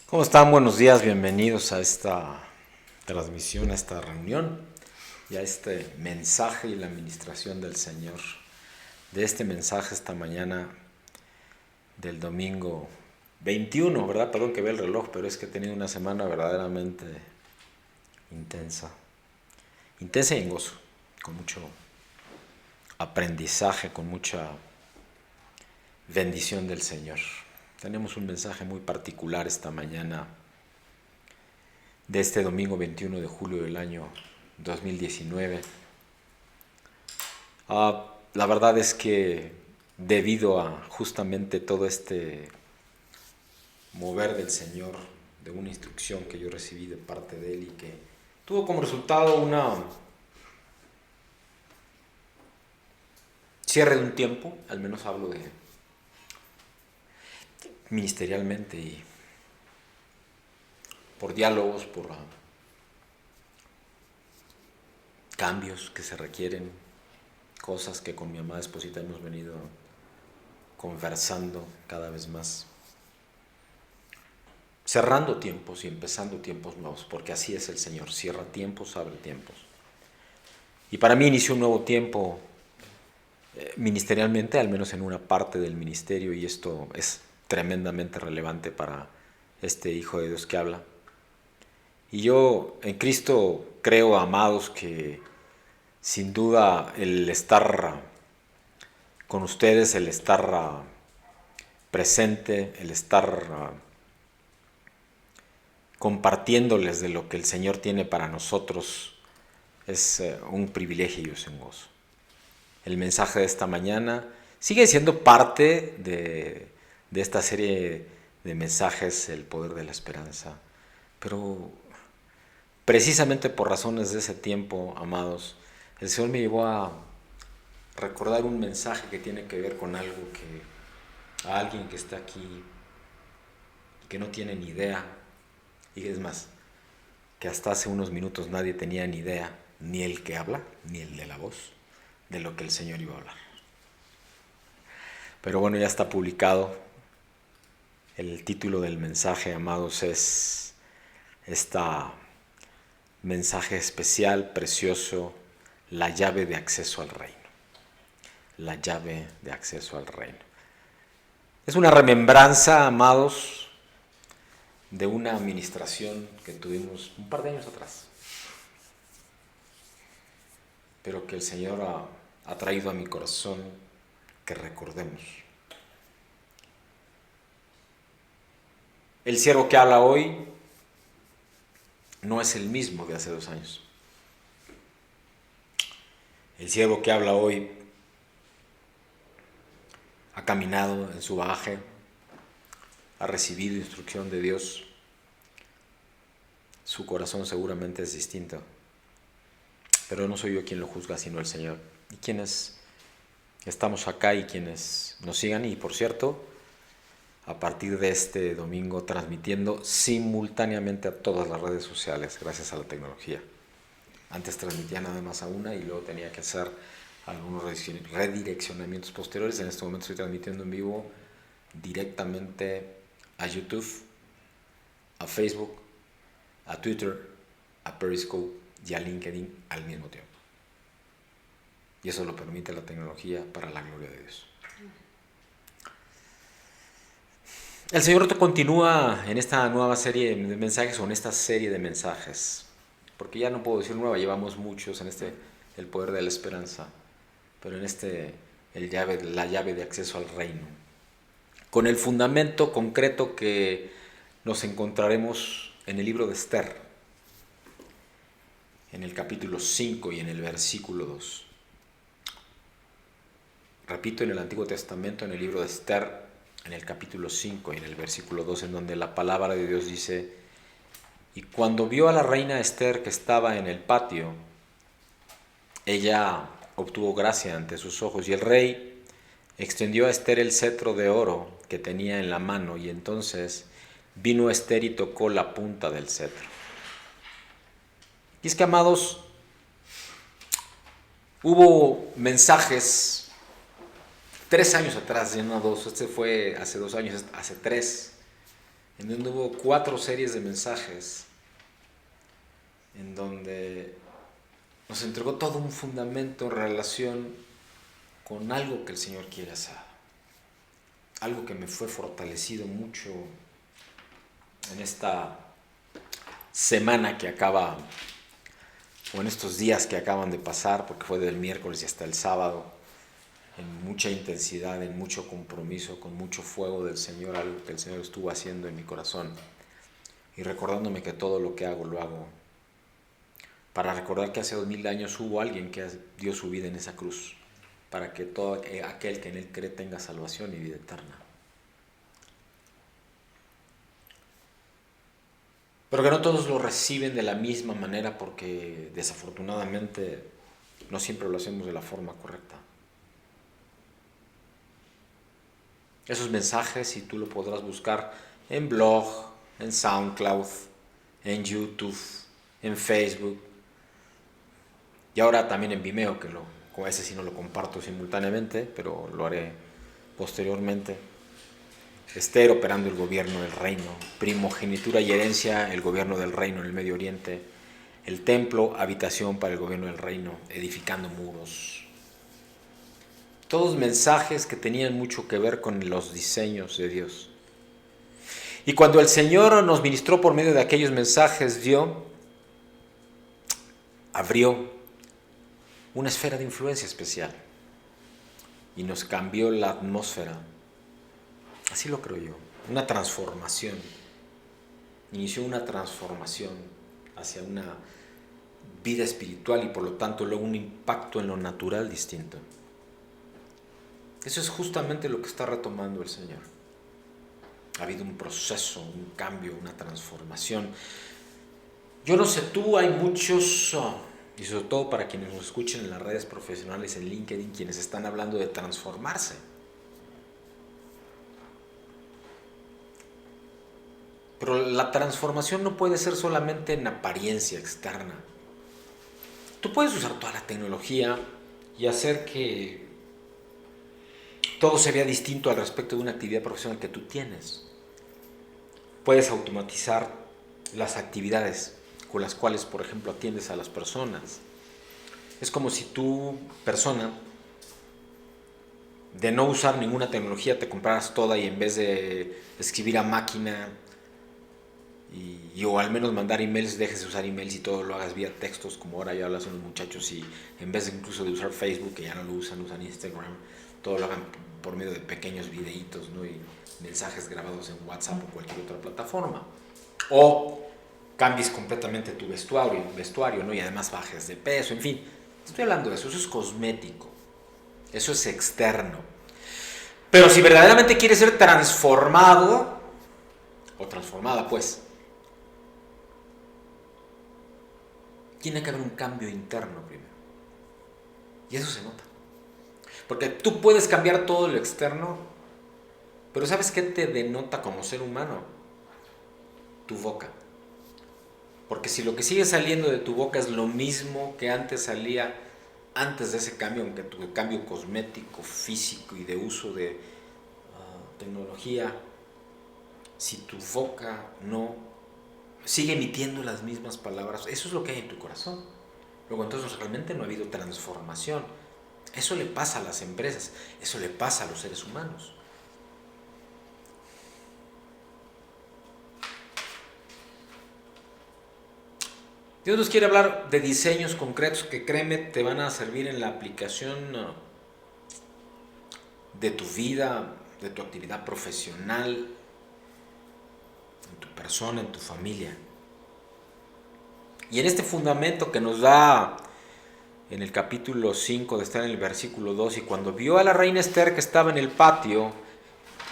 ¿Cómo están? Buenos días, bienvenidos a esta transmisión, a esta reunión y a este mensaje y la administración del Señor. De este mensaje esta mañana del domingo 21, ¿verdad? Perdón que vea el reloj, pero es que he tenido una semana verdaderamente intensa. Intensa y en gozo, con mucho aprendizaje, con mucha bendición del Señor. Tenemos un mensaje muy particular esta mañana de este domingo 21 de julio del año 2019. La verdad es que debido a justamente todo este mover del Señor, de una instrucción que yo recibí de parte de Él y que tuvo como resultado una cierre de un tiempo, al menos hablo de ministerialmente y por diálogos, por cambios que se requieren, cosas que con mi amada esposita hemos venido conversando cada vez más, cerrando tiempos y empezando tiempos nuevos, porque así es el Señor, cierra tiempos, abre tiempos. Y para mí inició un nuevo tiempo ministerialmente, al menos en una parte del ministerio, y esto es tremendamente relevante para este Hijo de Dios que habla. Y yo en Cristo creo, amados, que sin duda el estar con ustedes, el estar presente, el estar compartiéndoles de lo que el Señor tiene para nosotros es un privilegio y es un gozo. El mensaje de esta mañana sigue siendo parte de esta serie de mensajes, el poder de la esperanza, pero precisamente por razones de ese tiempo, amados, el Señor me llevó a recordar un mensaje que tiene que ver con algo que a alguien que está aquí y que no tiene ni idea, y es más, que hasta hace unos minutos nadie tenía ni idea, ni el que habla, ni el de la voz, de lo que el Señor iba a hablar. Pero bueno, ya está publicado. El título del mensaje, amados, es este mensaje especial, precioso, la llave de acceso al reino. La llave de acceso al reino. Es una remembranza, amados, de una administración que tuvimos un par de años atrás, pero que el Señor ha traído a mi corazón que recordemos. El siervo que habla hoy no es el mismo de hace 2 años. El siervo que habla hoy ha caminado en su bagaje, ha recibido instrucción de Dios. Su corazón seguramente es distinto, pero no soy yo quien lo juzga, sino el Señor. Y quienes estamos acá y quienes nos sigan, y por cierto, a partir de este domingo transmitiendo simultáneamente a todas las redes sociales, gracias a la tecnología. Antes transmitía nada más a una y luego tenía que hacer algunos redireccionamientos posteriores. En este momento estoy transmitiendo en vivo directamente a YouTube, a Facebook, a Twitter, a Periscope y a LinkedIn al mismo tiempo. Y eso lo permite la tecnología para la gloria de Dios. El Señor continúa en esta nueva serie de mensajes o en esta serie de mensajes, porque ya no puedo decir nueva, llevamos muchos en el poder de la esperanza, pero en la llave de acceso al reino, con el fundamento concreto que nos encontraremos en el libro de Esther, en el capítulo 5 y en el versículo 2. Repito, en el Antiguo Testamento, en el libro de Esther, en el capítulo 5 y en el versículo 2, en donde la palabra de Dios dice: y cuando vio a la reina Esther que estaba en el patio, ella obtuvo gracia ante sus ojos, y el rey extendió a Esther el cetro de oro que tenía en la mano, y entonces vino Esther y tocó la punta del cetro. Y es que, amados, hubo mensajes 3 años atrás, ya no 2, este fue hace 2 años, hace 3, en donde hubo 4 series de mensajes, en donde nos entregó todo un fundamento en relación con algo que el Señor quiere hacer. Algo que me fue fortalecido mucho en esta semana que acaba, o en estos días que acaban de pasar, porque fue del miércoles y hasta el sábado, en mucha intensidad, en mucho compromiso, con mucho fuego del Señor, algo que el Señor estuvo haciendo en mi corazón, y recordándome que todo lo que hago, lo hago para recordar que hace 2000 años hubo alguien que dio su vida en esa cruz, para que todo aquel que en él cree tenga salvación y vida eterna. Pero que no todos lo reciben de la misma manera, porque desafortunadamente no siempre lo hacemos de la forma correcta. Esos mensajes, si tú lo podrás buscar en blog, en SoundCloud, en YouTube, en Facebook, y ahora también en Vimeo, que ese sí no lo comparto simultáneamente, pero lo haré posteriormente. Esther operando el gobierno del reino, primogenitura y herencia, el gobierno del reino en el Medio Oriente, el templo, habitación para el gobierno del reino, edificando muros. Todos mensajes que tenían mucho que ver con los diseños de Dios. Y cuando el Señor nos ministró por medio de aquellos mensajes, abrió una esfera de influencia especial y nos cambió la atmósfera. Así lo creo yo, una transformación. Inició una transformación hacia una vida espiritual y por lo tanto luego un impacto en lo natural distinto. Eso es justamente lo que está retomando el Señor. Ha habido un proceso, un cambio, una transformación. Yo no sé tú, hay muchos, y sobre todo para quienes nos escuchen en las redes profesionales, en LinkedIn, quienes están hablando de transformarse. Pero la transformación no puede ser solamente en apariencia externa. Tú puedes usar toda la tecnología y hacer que todo se vea distinto al respecto de una actividad profesional que tú tienes. Puedes automatizar las actividades con las cuales, por ejemplo, atiendes a las personas. Es como si tú, persona, de no usar ninguna tecnología, te compraras toda y en vez de escribir a máquina o al menos mandar emails, dejes de usar emails y todo lo hagas vía textos, como ahora ya lo hacen los muchachos, y en vez incluso de usar Facebook, que ya no lo usan Instagram, todo lo hagan por medio de pequeños videitos, ¿no? Y mensajes grabados en WhatsApp o cualquier otra plataforma. O cambies completamente tu vestuario, ¿no? Y además bajes de peso, en fin. Estoy hablando de eso, eso es cosmético, eso es externo. Pero si verdaderamente quieres ser transformado, o transformada pues, tiene que haber un cambio interno primero. Y eso se nota. Porque tú puedes cambiar todo lo externo, pero ¿sabes qué te denota como ser humano? Tu boca. Porque si lo que sigue saliendo de tu boca es lo mismo que antes salía, antes de ese cambio, aunque tu cambio cosmético, físico y de uso de tecnología, si tu boca no sigue emitiendo las mismas palabras, eso es lo que hay en tu corazón. Luego entonces realmente no ha habido transformación. Eso le pasa a las empresas, eso le pasa a los seres humanos. Dios nos quiere hablar de diseños concretos que, créeme, te van a servir en la aplicación de tu vida, de tu actividad profesional, en tu persona, en tu familia. Y en este fundamento que nos da en el capítulo 5, de estar en el versículo 2, y cuando vio a la reina Esther que estaba en el patio,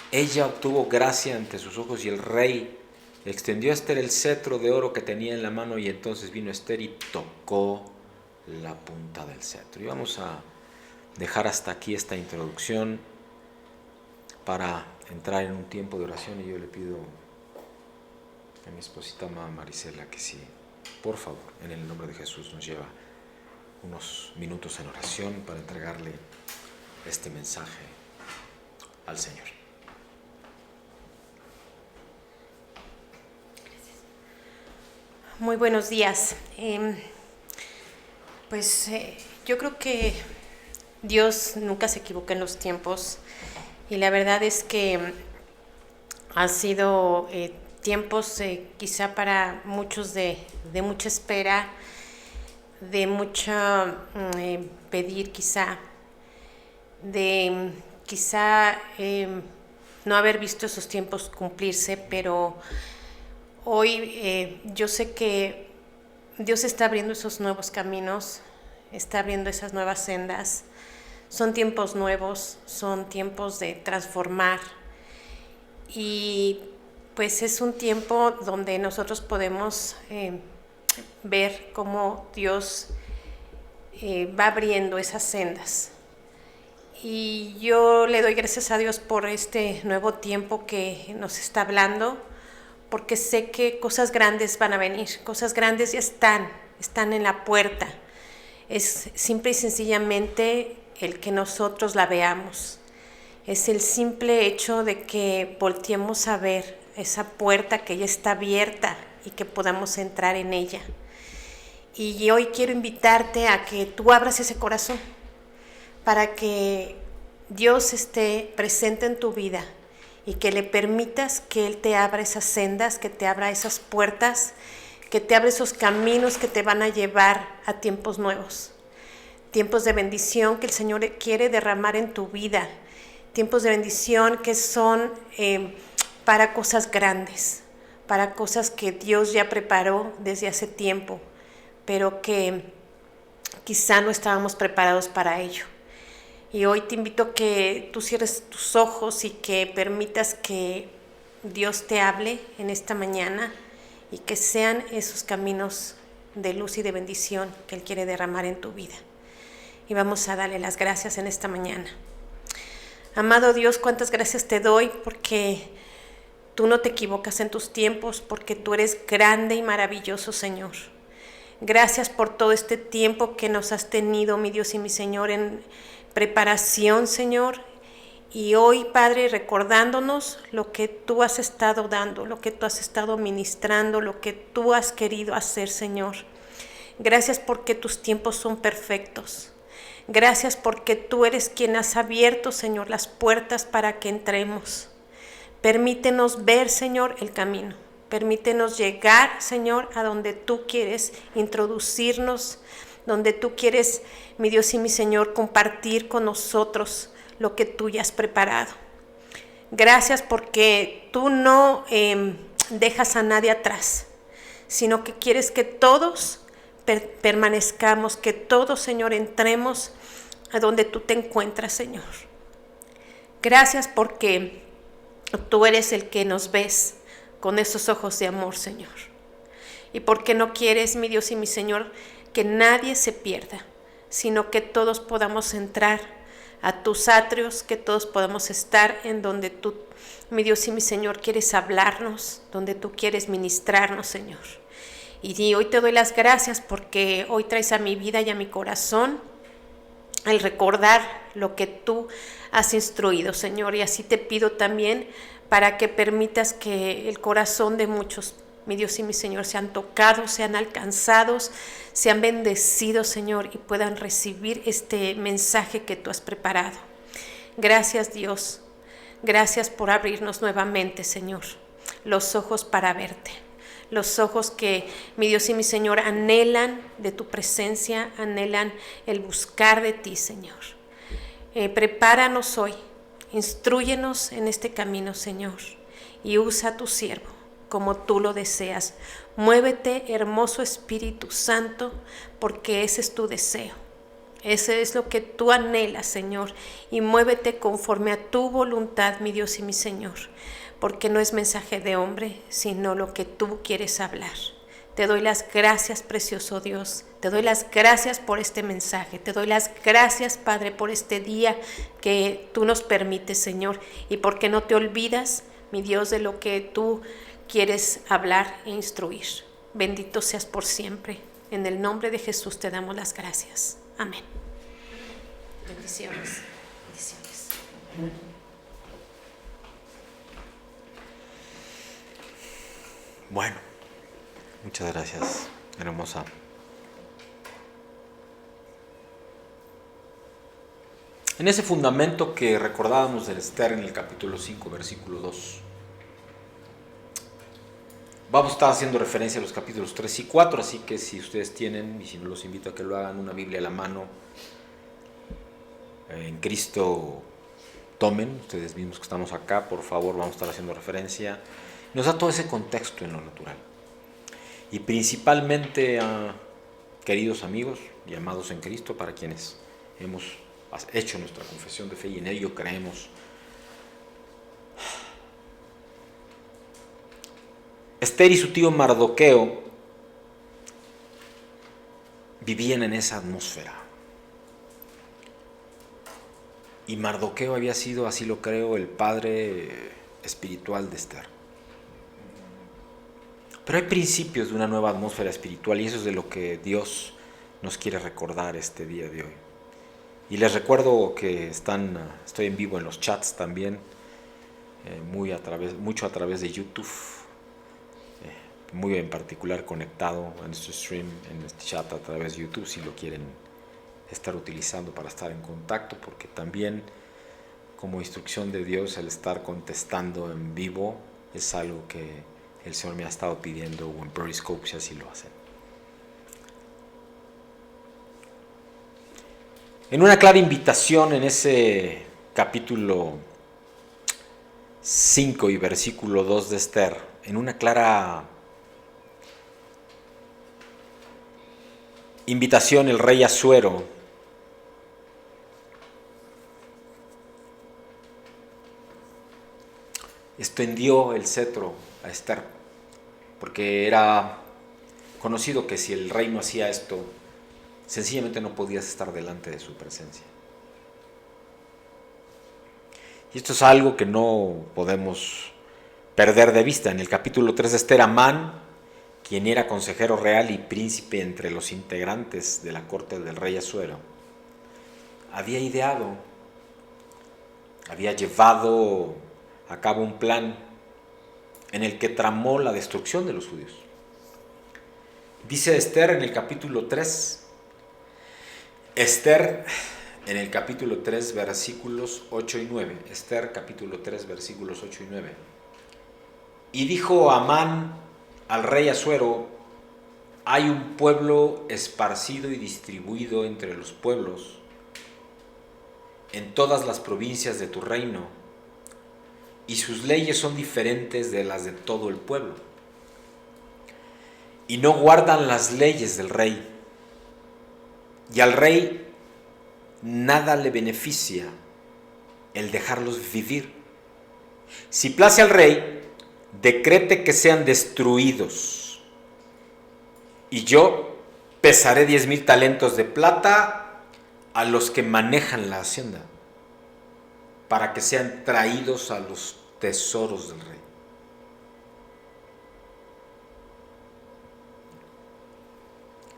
ella obtuvo gracia ante sus ojos, y el rey extendió a Esther el cetro de oro que tenía en la mano, y entonces vino Esther y tocó la punta del cetro. Y vamos a dejar hasta aquí esta introducción para entrar en un tiempo de oración, y yo le pido a mi esposita Marisela que sí, por favor, en el nombre de Jesús, nos lleva unos minutos en oración para entregarle este mensaje al Señor. Muy buenos días. Yo creo que Dios nunca se equivoca en los tiempos y la verdad es que han sido tiempos quizá para muchos de mucha espera, de mucha pedir quizá, de quizá no haber visto esos tiempos cumplirse, pero hoy yo sé que Dios está abriendo esos nuevos caminos, está abriendo esas nuevas sendas. Son tiempos nuevos, son tiempos de transformar y pues es un tiempo donde nosotros podemos ver cómo Dios va abriendo esas sendas. Y yo le doy gracias a Dios por este nuevo tiempo que nos está hablando, porque sé que cosas grandes van a venir, cosas grandes ya están en la puerta. Es simple y sencillamente el que nosotros la veamos. Es el simple hecho de que volteemos a ver esa puerta que ya está abierta y que podamos entrar en ella. Y hoy quiero invitarte a que tú abras ese corazón para que Dios esté presente en tu vida y que le permitas que Él te abra esas sendas, que te abra esas puertas, que te abra esos caminos que te van a llevar a tiempos nuevos. Tiempos de bendición que el Señor quiere derramar en tu vida. Tiempos de bendición que son para cosas grandes, para cosas que Dios ya preparó desde hace tiempo, pero que quizá no estábamos preparados para ello. Y hoy te invito a que tú cierres tus ojos y que permitas que Dios te hable en esta mañana y que sean esos caminos de luz y de bendición que Él quiere derramar en tu vida. Y vamos a darle las gracias en esta mañana. Amado Dios, cuántas gracias te doy porque tú no te equivocas en tus tiempos, porque tú eres grande y maravilloso, Señor. Gracias por todo este tiempo que nos has tenido, mi Dios y mi Señor, en preparación, Señor. Y hoy, Padre, recordándonos lo que tú has estado dando, lo que tú has estado ministrando, lo que tú has querido hacer, Señor. Gracias porque tus tiempos son perfectos. Gracias porque tú eres quien has abierto, Señor, las puertas para que entremos. Permítenos ver, Señor, el camino. Permítenos llegar, Señor, a donde tú quieres introducirnos, donde tú quieres, mi Dios y mi Señor, compartir con nosotros lo que tú ya has preparado. Gracias porque tú no dejas a nadie atrás, sino que quieres que todos permanezcamos, que todos, Señor, entremos a donde tú te encuentras, Señor. Gracias porque tú eres el que nos ves con esos ojos de amor, Señor. Y porque no quieres, mi Dios y mi Señor, que nadie se pierda, sino que todos podamos entrar a tus atrios, que todos podamos estar en donde tú, mi Dios y mi Señor, quieres hablarnos, donde tú quieres ministrarnos, Señor. Y hoy te doy las gracias porque hoy traes a mi vida y a mi corazón el recordar lo que tú has instruido, Señor. Y así te pido también para que permitas que el corazón de muchos, mi Dios y mi Señor, sean tocados, sean alcanzados, sean bendecidos, Señor, y puedan recibir este mensaje que tú has preparado. Gracias, Dios. Gracias por abrirnos nuevamente, Señor, los ojos para verte. Los ojos que, mi Dios y mi Señor, anhelan de tu presencia, anhelan el buscar de ti, Señor. Prepáranos hoy, instrúyenos en este camino, Señor, y usa a tu siervo como tú lo deseas. Muévete, hermoso Espíritu Santo, porque ese es tu deseo. Ese es lo que tú anhelas, Señor, y muévete conforme a tu voluntad, mi Dios y mi Señor, porque no es mensaje de hombre, sino lo que tú quieres hablar. Te doy las gracias, precioso Dios. Te doy las gracias por este mensaje. Te doy las gracias, Padre, por este día que tú nos permites, Señor, y porque no te olvidas, mi Dios, de lo que tú quieres hablar e instruir. Bendito seas por siempre. En el nombre de Jesús te damos las gracias. Amén. Bendiciones. Bendiciones. Bueno, Muchas gracias, hermosa. En ese fundamento que recordábamos del Esther en el capítulo 5, versículo 2, vamos a estar haciendo referencia a los capítulos 3 y 4, así que si ustedes tienen, y si no los invito a que lo hagan, una Biblia a la mano, en Cristo, tomen, ustedes mismos que estamos acá, por favor, vamos a estar haciendo referencia. Nos da todo ese contexto en lo natural. Y principalmente, queridos amigos y amados en Cristo, para quienes hemos hecho nuestra confesión de fe y en ello creemos. Esther y su tío Mardoqueo vivían en esa atmósfera. Y Mardoqueo había sido, así lo creo, el padre espiritual de Esther. Pero hay principios de una nueva atmósfera espiritual y eso es de lo que Dios nos quiere recordar este día de hoy. Y les recuerdo que estoy en vivo en los chats también, mucho a través de YouTube, muy en particular conectado a nuestro stream, en este chat a través de YouTube, si lo quieren estar utilizando para estar en contacto, porque también como instrucción de Dios el estar contestando en vivo es algo que el Señor me ha estado pidiendo, o en Periscope si así lo hacen. En una clara invitación en ese capítulo 5 y versículo 2 de Esther, en una clara invitación, el rey Asuero extendió el cetro a Esther, porque era conocido que si el rey no hacía esto, sencillamente no podías estar delante de su presencia. Y esto es algo que no podemos perder de vista. En el capítulo 3 de Esther, Amán, quien era consejero real y príncipe entre los integrantes de la corte del rey Asuero, había ideado, había llevado a cabo un plan en el que tramó la destrucción de los judíos. Dice Esther en el capítulo 3, Esther en el capítulo 3 versículos 8 y 9, Esther capítulo 3 versículos 8 y 9. Y dijo Amán al rey Asuero: hay un pueblo esparcido y distribuido entre los pueblos en todas las provincias de tu reino, y sus leyes son diferentes de las de todo el pueblo, y no guardan las leyes del rey, y al rey nada le beneficia el dejarlos vivir. Si place al rey, decrete que sean destruidos, y yo pesaré 10,000 talentos de plata a los que manejan la hacienda, para que sean traídos a los tesoros del rey.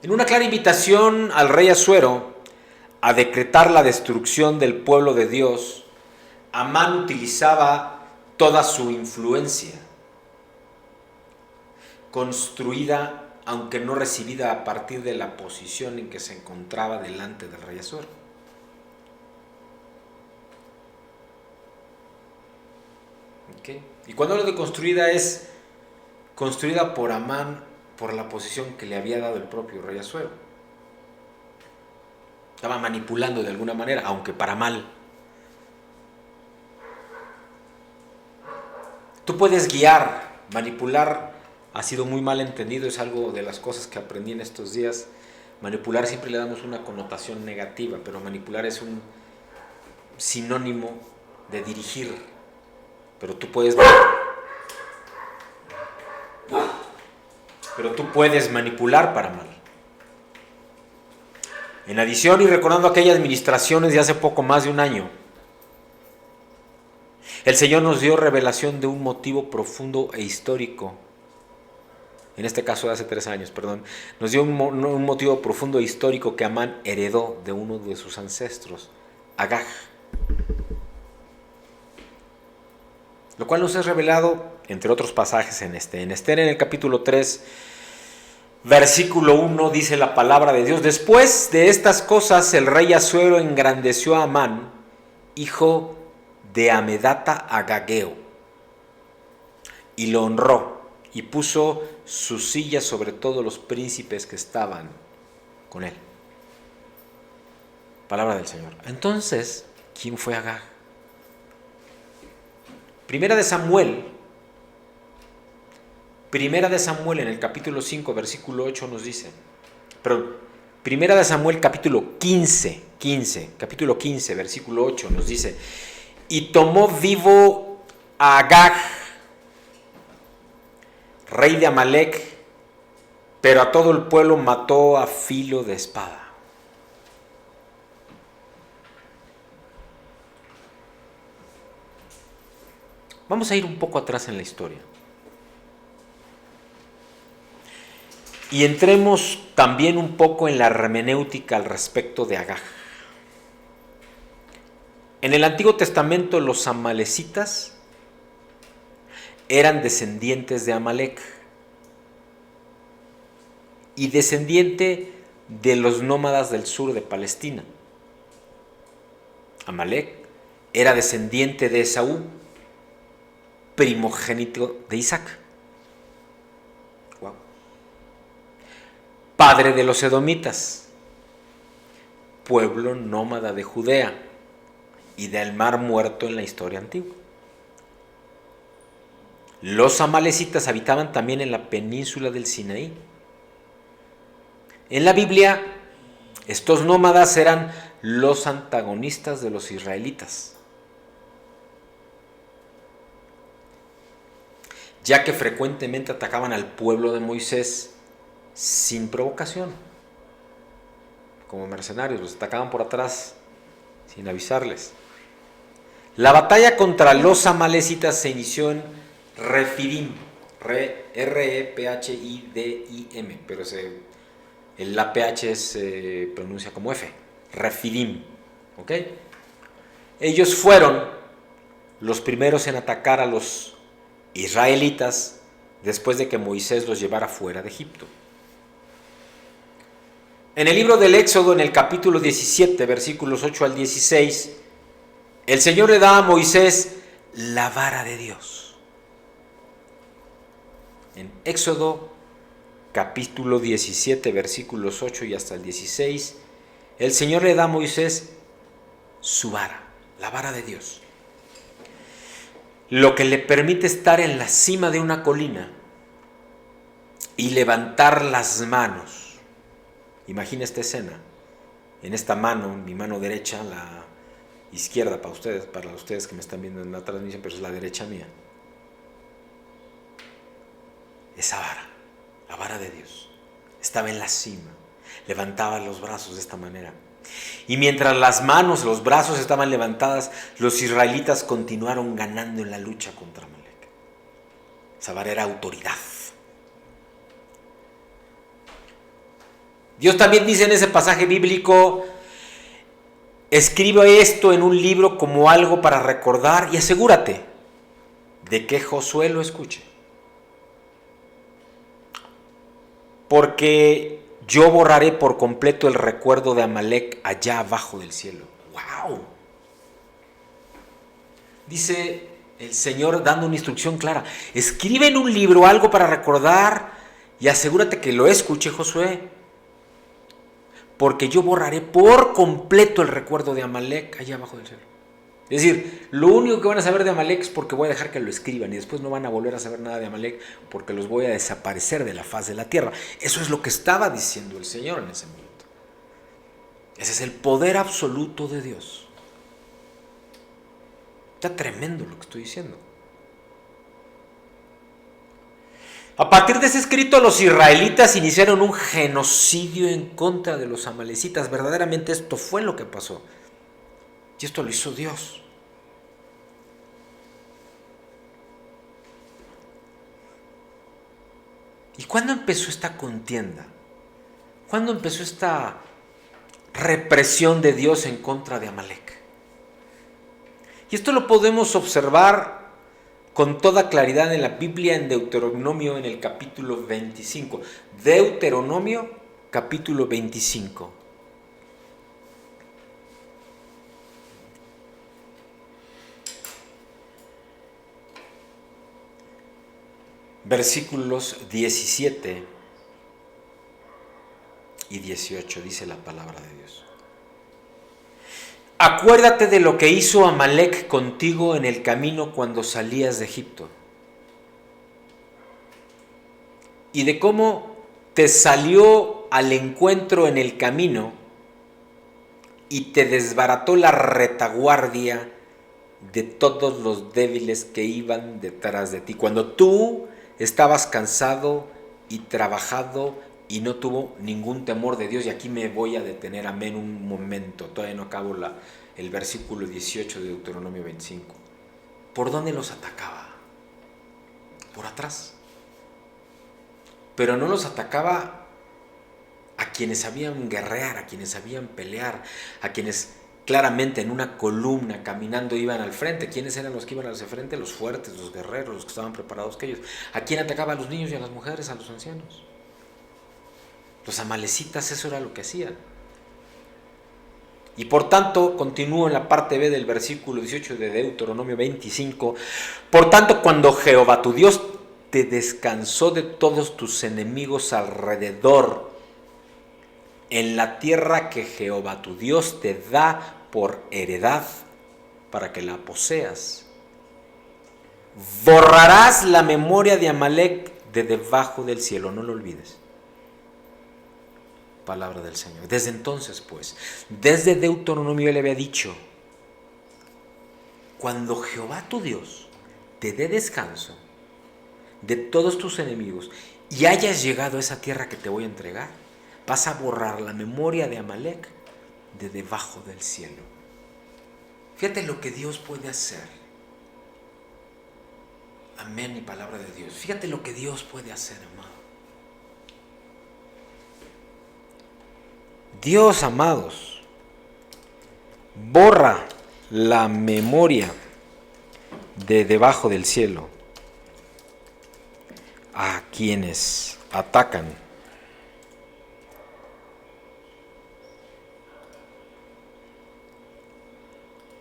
En una clara invitación al rey Asuero a decretar la destrucción del pueblo de Dios, Amán utilizaba toda su influencia, construida, aunque no recibida, a partir de la posición en que se encontraba delante del rey Asuero. ¿Okay? Y cuando hablo de construida, es construida por Amán por la posición que le había dado el propio rey Asuero. Estaba manipulando de alguna manera, aunque para mal. Tú puedes guiar, manipular ha sido muy mal entendido, es algo de las cosas que aprendí en estos días. Manipular siempre le damos una connotación negativa, pero manipular es un sinónimo de dirigir. Pero tú puedes manipular para mal. En adición, y recordando aquellas administraciones de hace poco más de un año, el Señor nos dio revelación de un motivo profundo e histórico. En este caso de hace 3 años, perdón. Nos dio un motivo profundo e histórico que Amán heredó de uno de sus ancestros, Agag. Lo cual nos es revelado, entre otros pasajes, en Esther, en el capítulo 3, Versículo 1 dice la palabra de Dios: después de estas cosas el rey Asuero engrandeció a Amán, hijo de Amedata Agageo, y lo honró y puso su silla sobre todos los príncipes que estaban con él. Palabra del Señor. Entonces, ¿quién fue Agag? Primera de Samuel en el capítulo 5, versículo 8 nos dice, Primera de Samuel capítulo 15, versículo 8 nos dice: y tomó vivo a Agag, rey de Amalec, pero a todo el pueblo mató a filo de espada. Vamos a ir un poco atrás en la historia. Y entremos también un poco en la hermenéutica al respecto de Agag. En el Antiguo Testamento los amalecitas eran descendientes de Amalec y descendiente de los nómadas del sur de Palestina. Amalec era descendiente de Esaú, primogénito de Isaac. Wow. Padre de los edomitas, pueblo nómada de Judea y del Mar Muerto en la historia antigua. Los amalecitas habitaban también en la península del Sinaí. En la Biblia, estos nómadas eran los antagonistas de los israelitas, ya que frecuentemente atacaban al pueblo de Moisés sin provocación, como mercenarios, los atacaban por atrás sin avisarles. La batalla contra los amalecitas se inició en Refidim, R-E-P-H-I-D-I-M, pero el APH se pronuncia como F, Refidim, ¿ok? Ellos fueron los primeros en atacar a los israelitas después de que Moisés los llevara fuera de Egipto. En el libro del Éxodo, en el capítulo 17, versículos 8 al 16, el Señor le da a Moisés la vara de Dios. En Éxodo, capítulo 17, versículos 8 y hasta el 16, el Señor le da a Moisés su vara, la vara de Dios, lo que le permite estar en la cima de una colina y levantar las manos. Imagina esta escena. En esta mano, mi mano derecha, la izquierda para ustedes que me están viendo en la transmisión, pero es la derecha mía. Esa vara, la vara de Dios, estaba en la cima, levantaba los brazos de esta manera. Y mientras las manos, los brazos estaban levantadas, los israelitas continuaron ganando en la lucha contra Amalec. Esa vara era autoridad. Dios también dice en ese pasaje bíblico: escribe esto en un libro como algo para recordar y asegúrate de que Josué lo escuche. Porque yo borraré por completo el recuerdo de Amalec allá abajo del cielo. ¡Wow! Dice el Señor dando una instrucción clara: escribe en un libro algo para recordar y asegúrate que lo escuche Josué. Porque yo borraré por completo el recuerdo de Amalec allá abajo del cielo. Es decir, lo único que van a saber de Amalec es porque voy a dejar que lo escriban y después no van a volver a saber nada de Amalec porque los voy a desaparecer de la faz de la tierra. Eso es lo que estaba diciendo el Señor en ese momento. Ese es el poder absoluto de Dios. Está tremendo lo que estoy diciendo. A partir de ese escrito, los israelitas iniciaron un genocidio en contra de los amalecitas. Verdaderamente esto fue lo que pasó. Y esto lo hizo Dios. ¿Y cuándo empezó esta contienda? ¿Cuándo empezó esta represión de Dios en contra de Amalec? Y esto lo podemos observar con toda claridad en la Biblia, en Deuteronomio, en el capítulo 25. Deuteronomio, capítulo 25. Versículos 17 y 18 dice la palabra de Dios. Acuérdate de lo que hizo Amalec contigo en el camino cuando salías de Egipto, y de cómo te salió al encuentro en el camino y te desbarató la retaguardia de todos los débiles que iban detrás de ti. Cuando tú estabas cansado y trabajado y no tuvo ningún temor de Dios. Y aquí me voy a detener, amén, un momento. Todavía no acabo el versículo 18 de Deuteronomio 25. ¿Por dónde los atacaba? Por atrás. Pero no los atacaba a quienes sabían guerrear, a quienes sabían pelear, a quienes claramente en una columna caminando iban al frente. ¿Quiénes eran los que iban al frente? Los fuertes, los guerreros, los que estaban preparados que ellos. ¿A quién atacaba? A los niños y a las mujeres, a los ancianos. Los amalecitas eso era lo que hacían. Y por tanto, continúo en la parte B del versículo 18 de Deuteronomio 25. Por tanto, cuando Jehová tu Dios te descansó de todos tus enemigos alrededor, en la tierra que Jehová tu Dios te da por heredad para que la poseas, borrarás la memoria de Amalec de debajo del cielo, no lo olvides. Palabra del Señor. Desde entonces, pues, desde Deuteronomio le había dicho, cuando Jehová tu Dios te dé descanso de todos tus enemigos y hayas llegado a esa tierra que te voy a entregar, vas a borrar la memoria de Amalec de debajo del cielo. Fíjate lo que Dios puede hacer. Amén y palabra de Dios. Fíjate lo que Dios puede hacer, amado. Dios, amados, borra la memoria de debajo del cielo a quienes atacan.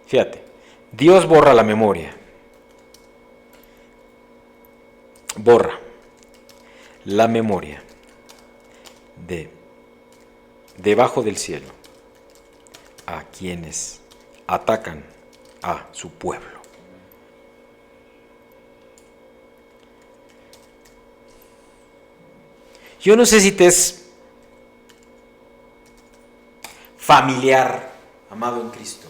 Fíjate, Dios borra la memoria. Borra la memoria de debajo del cielo a quienes atacan a su pueblo. Yo no sé si te es familiar, amado en Cristo,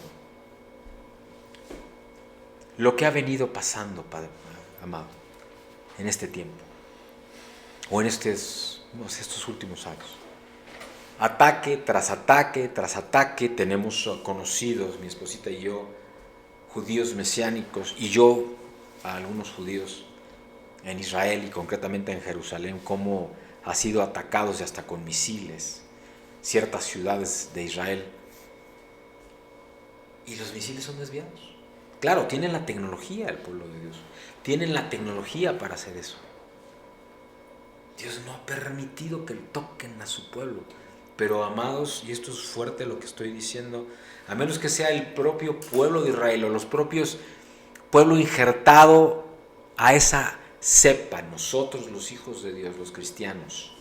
lo que ha venido pasando, Padre amado, en este tiempo, o en estos últimos años. Ataque tras ataque tras ataque. Tenemos conocidos, mi esposita y yo, judíos mesiánicos, y yo a algunos judíos en Israel y concretamente en Jerusalén, cómo ha sido atacados y hasta con misiles ciertas ciudades de Israel. Y los misiles son desviados. Claro, tienen la tecnología el pueblo de Dios. Tienen la tecnología para hacer eso. Dios no ha permitido que toquen a su pueblo. Pero, amados, y esto es fuerte lo que estoy diciendo, a menos que sea el propio pueblo de Israel o los propios pueblo injertado a esa cepa, nosotros los hijos de Dios, los cristianos,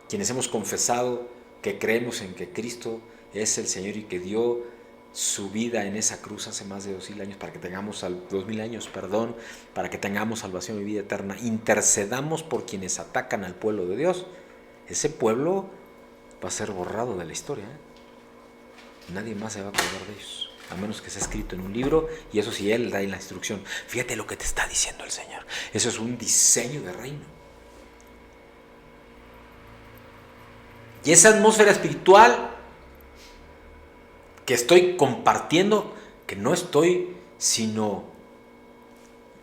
quienes hemos confesado que creemos en que Cristo es el Señor y que dio su vida en esa cruz hace más de 2000 años para que tengamos 2000 años, perdón, para que tengamos salvación y vida eterna. Intercedamos por quienes atacan al pueblo de Dios. Ese pueblo va a ser borrado de la historia, Nadie más se va a acordar de ellos, a menos que sea escrito en un libro, y eso sí, Él da la instrucción. Fíjate lo que te está diciendo el Señor. Eso es un diseño de reino. Y esa atmósfera espiritual que estoy compartiendo, que no estoy sino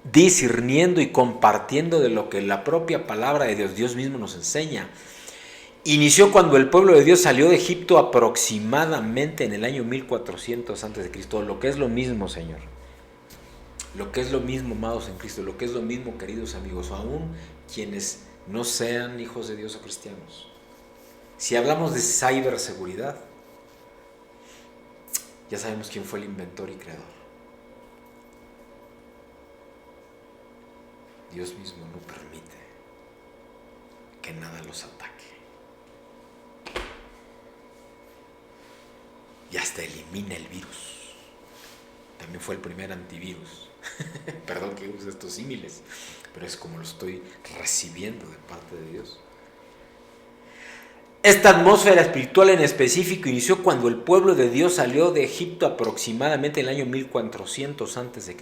discerniendo y compartiendo de lo que la propia palabra de Dios, Dios mismo nos enseña. Inició cuando el pueblo de Dios salió de Egipto aproximadamente en el año 1400 a.C., lo que es lo mismo, Señor. Lo que es lo mismo, amados en Cristo, lo que es lo mismo, queridos amigos, aún quienes no sean hijos de Dios o cristianos. Si hablamos de ciberseguridad, ya sabemos quién fue el inventor y creador. Dios mismo no permite que nada los ataque. Y hasta elimina el virus. También fue el primer antivirus. Perdón que use estos símiles, pero es como lo estoy recibiendo de parte de Dios. Esta atmósfera espiritual en específico inició cuando el pueblo de Dios salió de Egipto aproximadamente en el año 1400 a.C.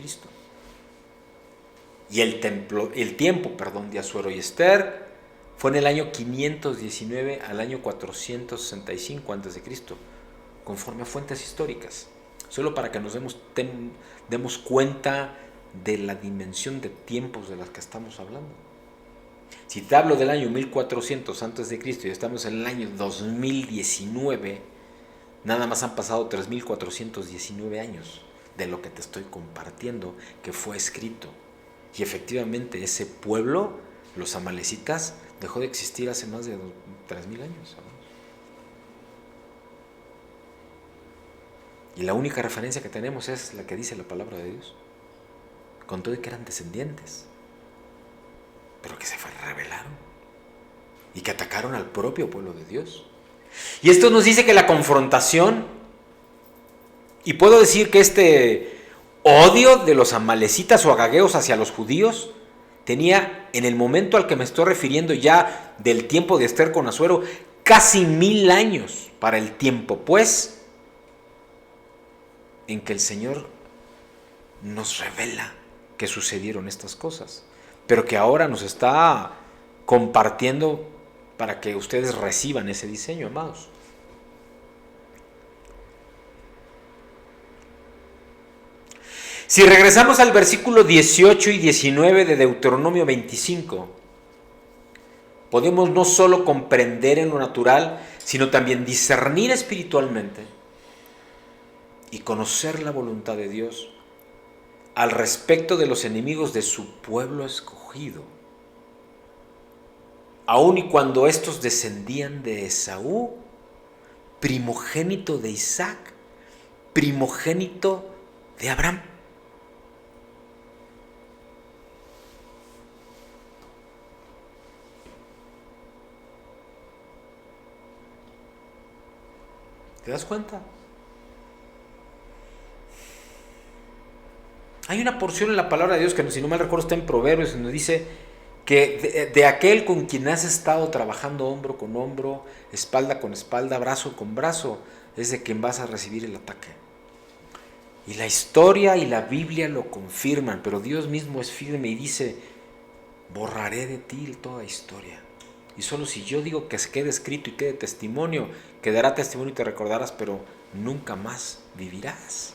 Y el tiempo de Asuero y Ester fue en el año 519 al año 465 a.C., conforme a fuentes históricas, solo para que nos demos cuenta de la dimensión de tiempos de las que estamos hablando. Si te hablo del año 1400 a.C. y estamos en el año 2019, nada más han pasado 3419 años de lo que te estoy compartiendo que fue escrito. Y efectivamente ese pueblo, los amalecitas, dejó de existir hace más de 3000 años. Y la única referencia que tenemos es la que dice la palabra de Dios. Con todo y que eran descendientes, pero que se rebelaron y que atacaron al propio pueblo de Dios. Y esto nos dice que la confrontación, y puedo decir que este odio de los amalecitas o agagueos hacia los judíos tenía, en el momento al que me estoy refiriendo ya del tiempo de Ester con Asuero, casi 1000 años para el tiempo, pues, en que el Señor nos revela que sucedieron estas cosas, pero que ahora nos está compartiendo para que ustedes reciban ese diseño, amados. Si regresamos al versículo 18 y 19 de Deuteronomio 25, podemos no solo comprender en lo natural, sino también discernir espiritualmente y conocer la voluntad de Dios al respecto de los enemigos de su pueblo escogido. Aun y cuando estos descendían de Esaú, primogénito de Isaac, primogénito de Abraham. ¿Te das cuenta? Hay una porción en la palabra de Dios que, si no mal recuerdo, está en Proverbios, donde dice que de aquel con quien has estado trabajando hombro con hombro, espalda con espalda, brazo con brazo, es de quien vas a recibir el ataque. Y la historia y la Biblia lo confirman, pero Dios mismo es firme y dice: borraré de ti toda historia. Y solo si yo digo que se quede escrito y quede testimonio, quedará testimonio y te recordarás, pero nunca más vivirás.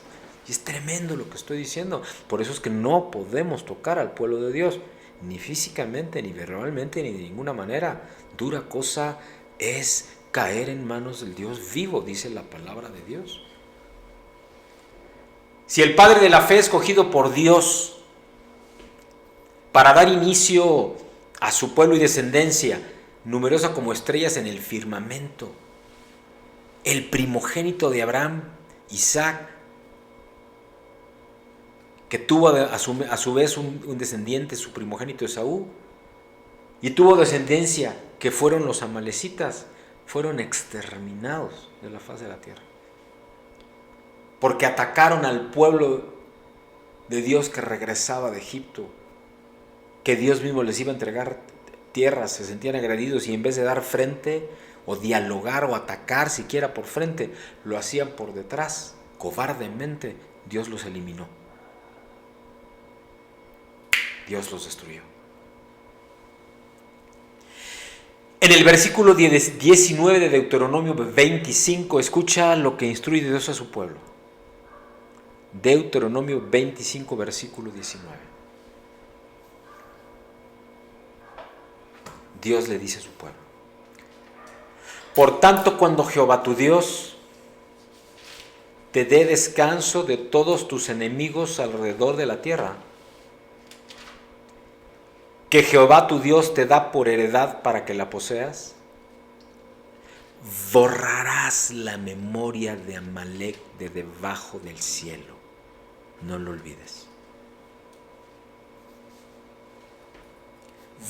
Y es tremendo lo que estoy diciendo. Por eso es que no podemos tocar al pueblo de Dios, ni físicamente, ni verbalmente, ni de ninguna manera. Dura cosa es caer en manos del Dios vivo, dice la palabra de Dios. Si el padre de la fe escogido por Dios para dar inicio a su pueblo y descendencia, numerosa como estrellas en el firmamento, el primogénito de Abraham, Isaac, que tuvo a su vez un descendiente, su primogénito Esaú, y tuvo descendencia que fueron los amalecitas, fueron exterminados de la faz de la tierra, porque atacaron al pueblo de Dios que regresaba de Egipto, que Dios mismo les iba a entregar tierras, se sentían agredidos, y en vez de dar frente o dialogar o atacar siquiera por frente, lo hacían por detrás, cobardemente. Dios los eliminó, Dios los destruyó. En el versículo 19 de Deuteronomio 25, escucha lo que instruye Dios a su pueblo. Deuteronomio 25, versículo 19. Dios le dice a su pueblo: por tanto, cuando Jehová tu Dios te dé descanso de todos tus enemigos alrededor de la tierra, que Jehová tu Dios te da por heredad para que la poseas, borrarás la memoria de Amalec de debajo del cielo. No lo olvides.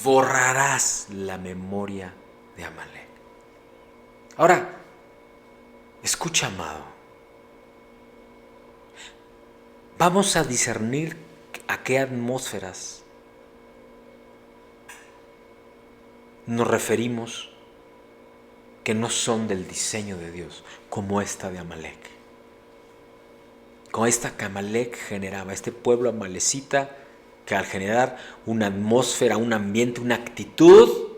Borrarás la memoria de Amalec. Ahora, escucha, amado. Vamos a discernir a qué atmósferas nos referimos que no son del diseño de Dios, como esta de Amalec. Como esta que Amalec generaba, este pueblo amalecita que al generar una atmósfera, un ambiente, una actitud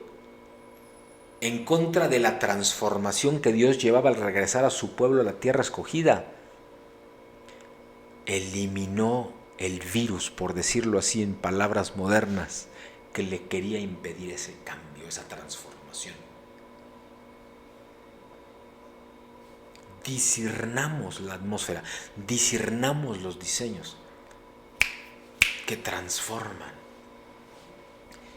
en contra de la transformación que Dios llevaba al regresar a su pueblo a la tierra escogida, eliminó el virus, por decirlo así en palabras modernas, que le quería impedir ese cambio, esa transformación. Discernamos la atmósfera, discernamos los diseños que transforman.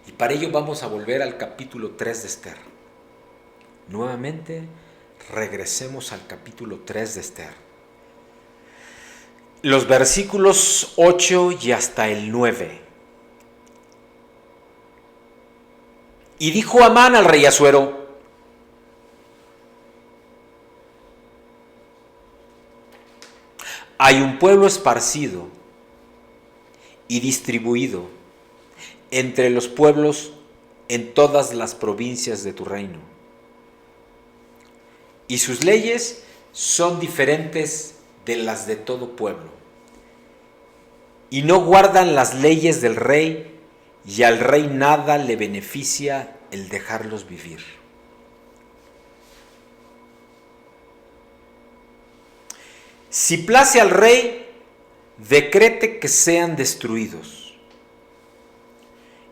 Y para ello vamos a volver al capítulo 3 de Esther. Nuevamente regresemos al capítulo 3 de Esther. Los versículos 8 y hasta el 9. Y dijo Amán al rey Asuero: hay un pueblo esparcido y distribuido entre los pueblos en todas las provincias de tu reino, y sus leyes son diferentes de las de todo pueblo, y no guardan las leyes del rey, y al rey nada le beneficia el dejarlos vivir. Si place al rey, decrete que sean destruidos,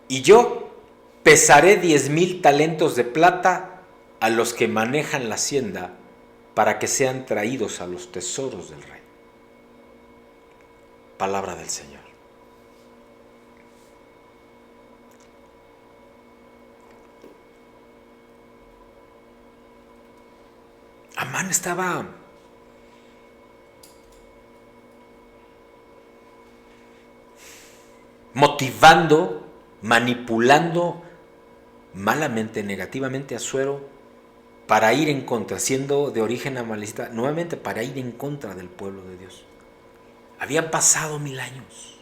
y yo pesaré 10,000 talentos de plata a los que manejan la hacienda para que sean traídos a los tesoros del rey. Palabra del Señor. Amán estaba motivando, manipulando malamente, negativamente a Asuero para ir en contra, siendo de origen amalecita, nuevamente para ir en contra del pueblo de Dios. Habían pasado 1000 años.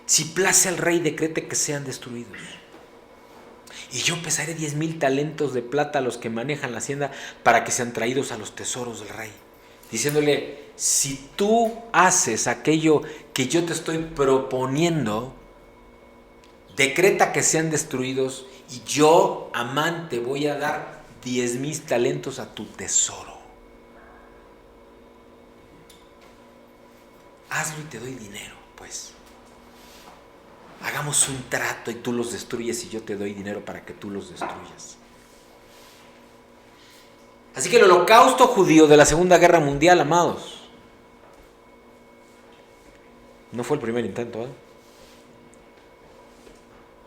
Si place al rey, decrete que sean destruidos. Y yo pesaré 10,000 talentos de plata a los que manejan la hacienda para que sean traídos a los tesoros del rey. Diciéndole, si tú haces aquello que yo te estoy proponiendo, decreta que sean destruidos y yo, Amán, te voy a dar 10,000 talentos a tu tesoro. Hazlo y te doy dinero, pues. Hagamos un trato y tú los destruyes y yo te doy dinero para que tú los destruyas. Así que el holocausto judío de la Segunda Guerra Mundial, amados, no fue el primer intento, ¿eh?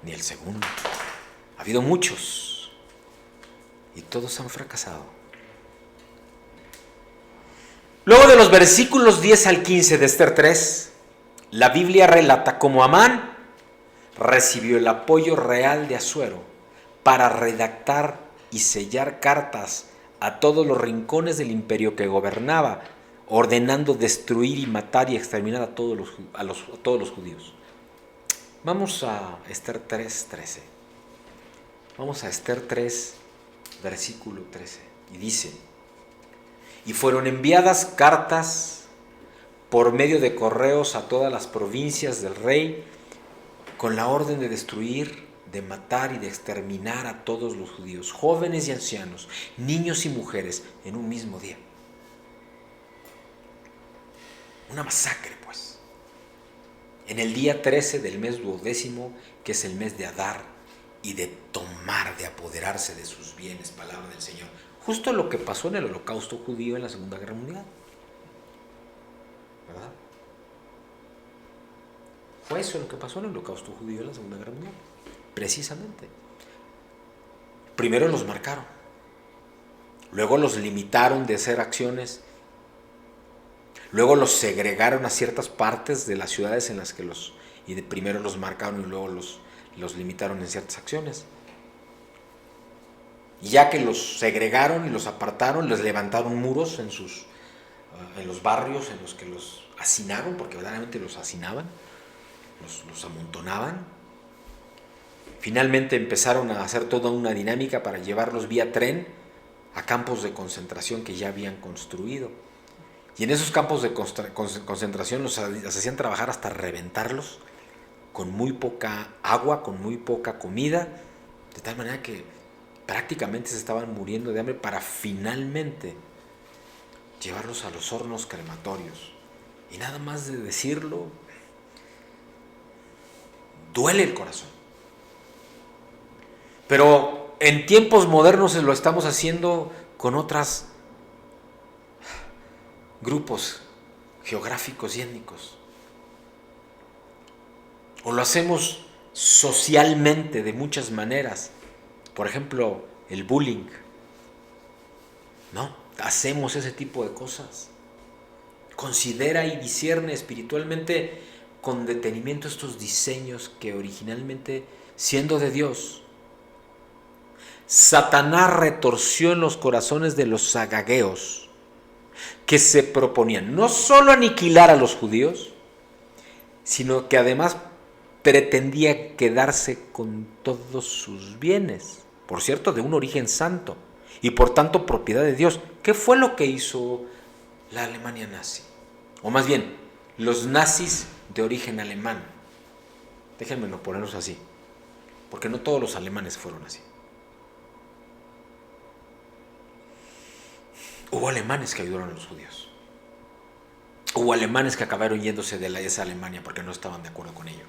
Ni el segundo. Ha habido muchos y todos han fracasado. Luego de los versículos 10 al 15 de Esther 3, la Biblia relata cómo Amán recibió el apoyo real de Asuero para redactar y sellar cartas a todos los rincones del imperio que gobernaba, ordenando destruir y matar y exterminar a todos los judíos. Vamos a Esther 3:13. Vamos a Esther 3, versículo 13. Y dice: y fueron enviadas cartas por medio de correos a todas las provincias del rey con la orden de destruir, de matar y de exterminar a todos los judíos, jóvenes y ancianos, niños y mujeres, en un mismo día. Una masacre, pues. En el día 13 del mes 12º, que es el mes de Adar, y de tomar, de apoderarse de sus bienes, palabra del Señor. Justo lo que pasó en el holocausto judío en la Segunda Guerra Mundial. ¿Verdad? Fue eso lo que pasó en el Holocausto judío en la Segunda Guerra Mundial. Precisamente. Primero los marcaron. Luego los limitaron de hacer acciones. Luego los segregaron a ciertas partes de las ciudades en las que primero los marcaron y luego los limitaron en ciertas acciones. Y ya que los segregaron y los apartaron, les levantaron muros en los barrios en los que los hacinaron, porque verdaderamente los hacinaban, los amontonaban. Finalmente empezaron a hacer toda una dinámica para llevarlos vía tren a campos de concentración que ya habían construido. Y en esos campos de concentración los hacían trabajar hasta reventarlos, con muy poca agua, con muy poca comida, de tal manera que prácticamente se estaban muriendo de hambre para finalmente llevarlos a los hornos crematorios. Y nada más de decirlo, duele el corazón. Pero en tiempos modernos lo estamos haciendo con otros grupos geográficos y étnicos. O lo hacemos socialmente de muchas maneras. Por ejemplo, el bullying. ¿No? Hacemos ese tipo de cosas. Considera y discierne espiritualmente con detenimiento estos diseños que originalmente, siendo de Dios, Satanás retorció en los corazones de los agagueos, que se proponían no solo aniquilar a los judíos, sino que además pretendía quedarse con todos sus bienes, por cierto, de un origen santo y por tanto propiedad de Dios. ¿Qué fue lo que hizo la Alemania nazi? O más bien, los nazis de origen alemán. Déjenme ponerlos así, porque no todos los alemanes fueron así. Hubo alemanes que ayudaron a los judíos. Hubo alemanes que acabaron yéndose de esa Alemania porque no estaban de acuerdo con ello.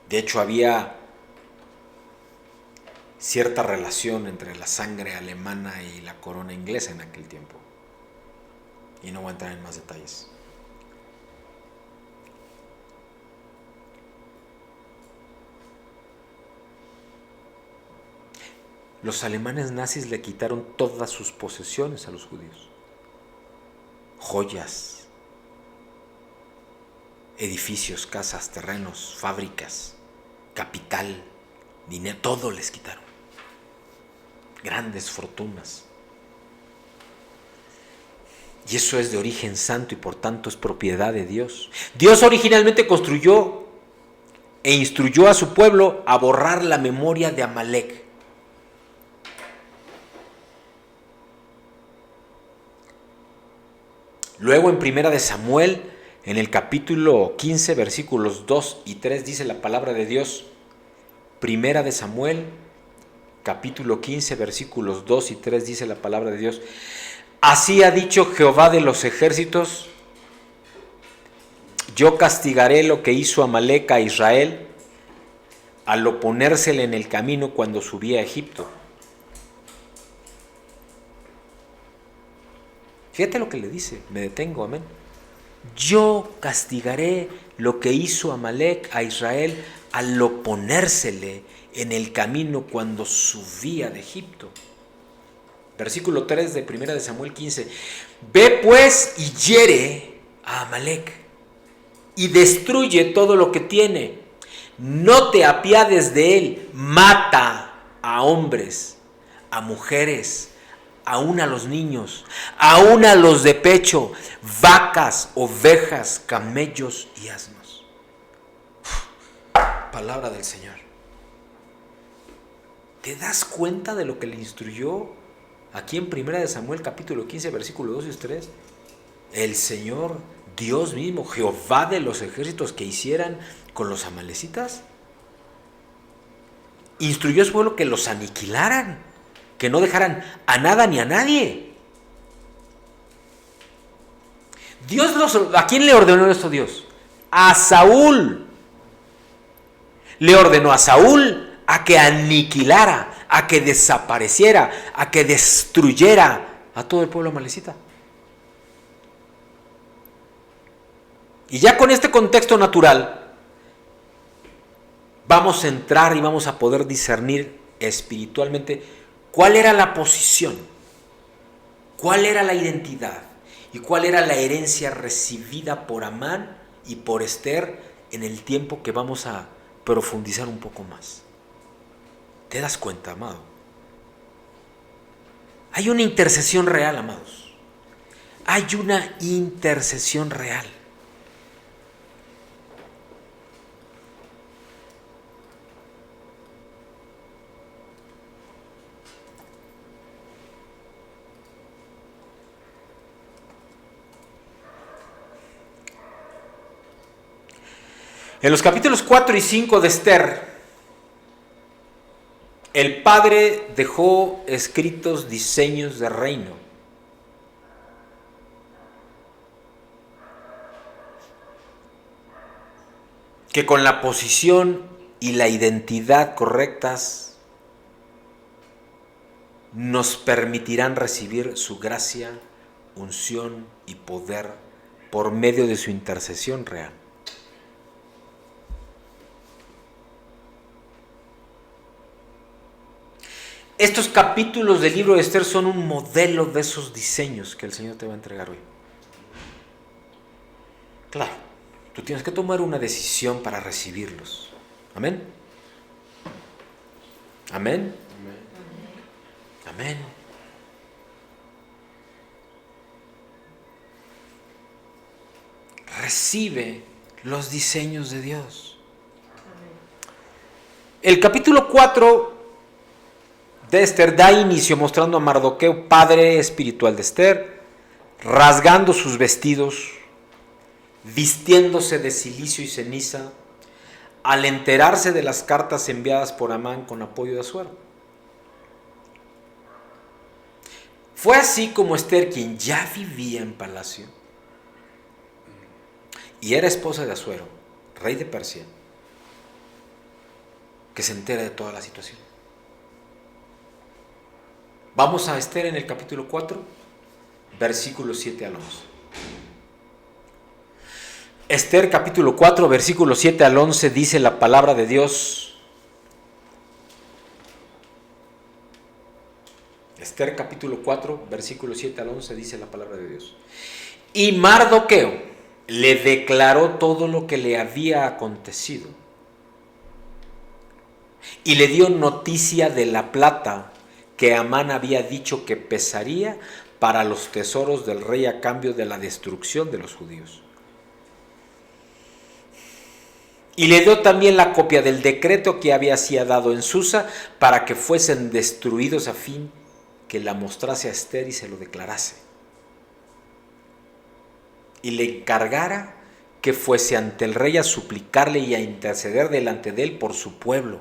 De hecho, había cierta relación entre la sangre alemana y la corona inglesa en aquel tiempo. Y no voy a entrar en más detalles. Los alemanes nazis le quitaron todas sus posesiones a los judíos. Joyas, edificios, casas, terrenos, fábricas, capital, dinero, todo les quitaron. Grandes fortunas. Y eso es de origen santo y por tanto es propiedad de Dios. Dios originalmente construyó e instruyó a su pueblo a borrar la memoria de Amalek. Luego en Primera de Samuel, en el capítulo 15, versículos 2 y 3, dice la palabra de Dios. Primera de Samuel, capítulo 15, versículos 2 y 3, dice la palabra de Dios. Así ha dicho Jehová de los ejércitos: yo castigaré lo que hizo Amalek a Israel al oponérsele en el camino cuando subía a Egipto. Fíjate lo que le dice, me detengo, amén. Yo castigaré lo que hizo Amalek a Israel al oponérsele en el camino cuando subía de Egipto. Versículo 3 de 1 de Samuel 15. Ve pues y hiere a Amalek y destruye todo lo que tiene. No te apiades de él, mata a hombres, a mujeres, aún a los niños, aún a los de pecho, vacas, ovejas, camellos y asnos. Palabra del Señor. ¿Te das cuenta de lo que le instruyó aquí en 1 de Samuel capítulo 15, versículo 2 y 3? El Señor, Dios mismo, Jehová de los ejércitos, que hicieran con los amalecitas. Instruyó a su pueblo que los aniquilaran, que no dejaran a nada ni a nadie. ¿A quién le ordenó esto Dios? A Saúl. Le ordenó a Saúl a que aniquilara, a que desapareciera, a que destruyera a todo el pueblo amalecita. Y ya con este contexto natural, vamos a entrar y vamos a poder discernir espiritualmente cuál era la posición, cuál era la identidad y cuál era la herencia recibida por Amán y por Esther en el tiempo que vamos a profundizar un poco más. ¿Te das cuenta, amado? Hay una intercesión real, amados. Hay una intercesión real. En los capítulos 4 y 5 de Esther, el padre dejó escritos diseños de reino. Que con la posición y la identidad correctas nos permitirán recibir su gracia, unción y poder por medio de su intercesión real. Estos capítulos del libro de Esther son un modelo de esos diseños que el Señor te va a entregar hoy. Claro, tú tienes que tomar una decisión para recibirlos. Amén. Amén. Amén. Recibe los diseños de Dios. El capítulo 4 de Esther da inicio mostrando a Mardoqueo, padre espiritual de Esther, rasgando sus vestidos, vistiéndose de cilicio y ceniza, al enterarse de las cartas enviadas por Amán con apoyo de Asuero. Fue así como Esther, quien ya vivía en palacio y era esposa de Asuero, rey de Persia, que se entera de toda la situación. Vamos a Esther en el capítulo 4, versículos 7 al 11. Esther capítulo 4, versículos 7 al 11 dice la palabra de Dios. Esther capítulo 4, versículos 7 al 11 dice la palabra de Dios. Y Mardoqueo le declaró todo lo que le había acontecido y le dio noticia de la plata que Amán había dicho que pesaría para los tesoros del rey a cambio de la destrucción de los judíos. Y le dio también la copia del decreto que había sido dado en Susa para que fuesen destruidos a fin que la mostrase a Esther y se lo declarase. Y le encargara que fuese ante el rey a suplicarle y a interceder delante de él por su pueblo.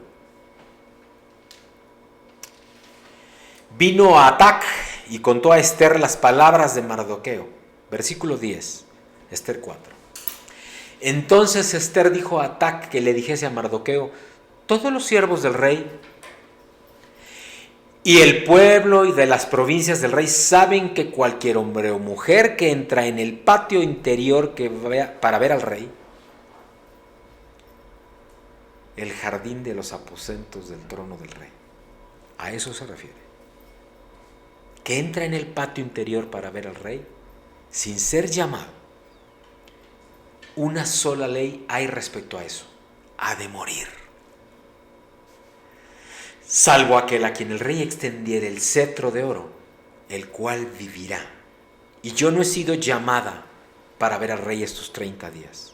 Vino a Atac y contó a Esther las palabras de Mardoqueo. Versículo 10, Esther 4. Entonces Esther dijo a Atac que le dijese a Mardoqueo: todos los siervos del rey y el pueblo y de las provincias del rey saben que cualquier hombre o mujer que entra en el patio interior para ver al rey, el jardín de los aposentos del trono del rey, a eso se refiere. Que entra en el patio interior para ver al rey, sin ser llamado. Una sola ley hay respecto a eso: ha de morir. Salvo aquel a quien el rey extendiera el cetro de oro, el cual vivirá. Y yo no he sido llamada para ver al rey estos 30 días.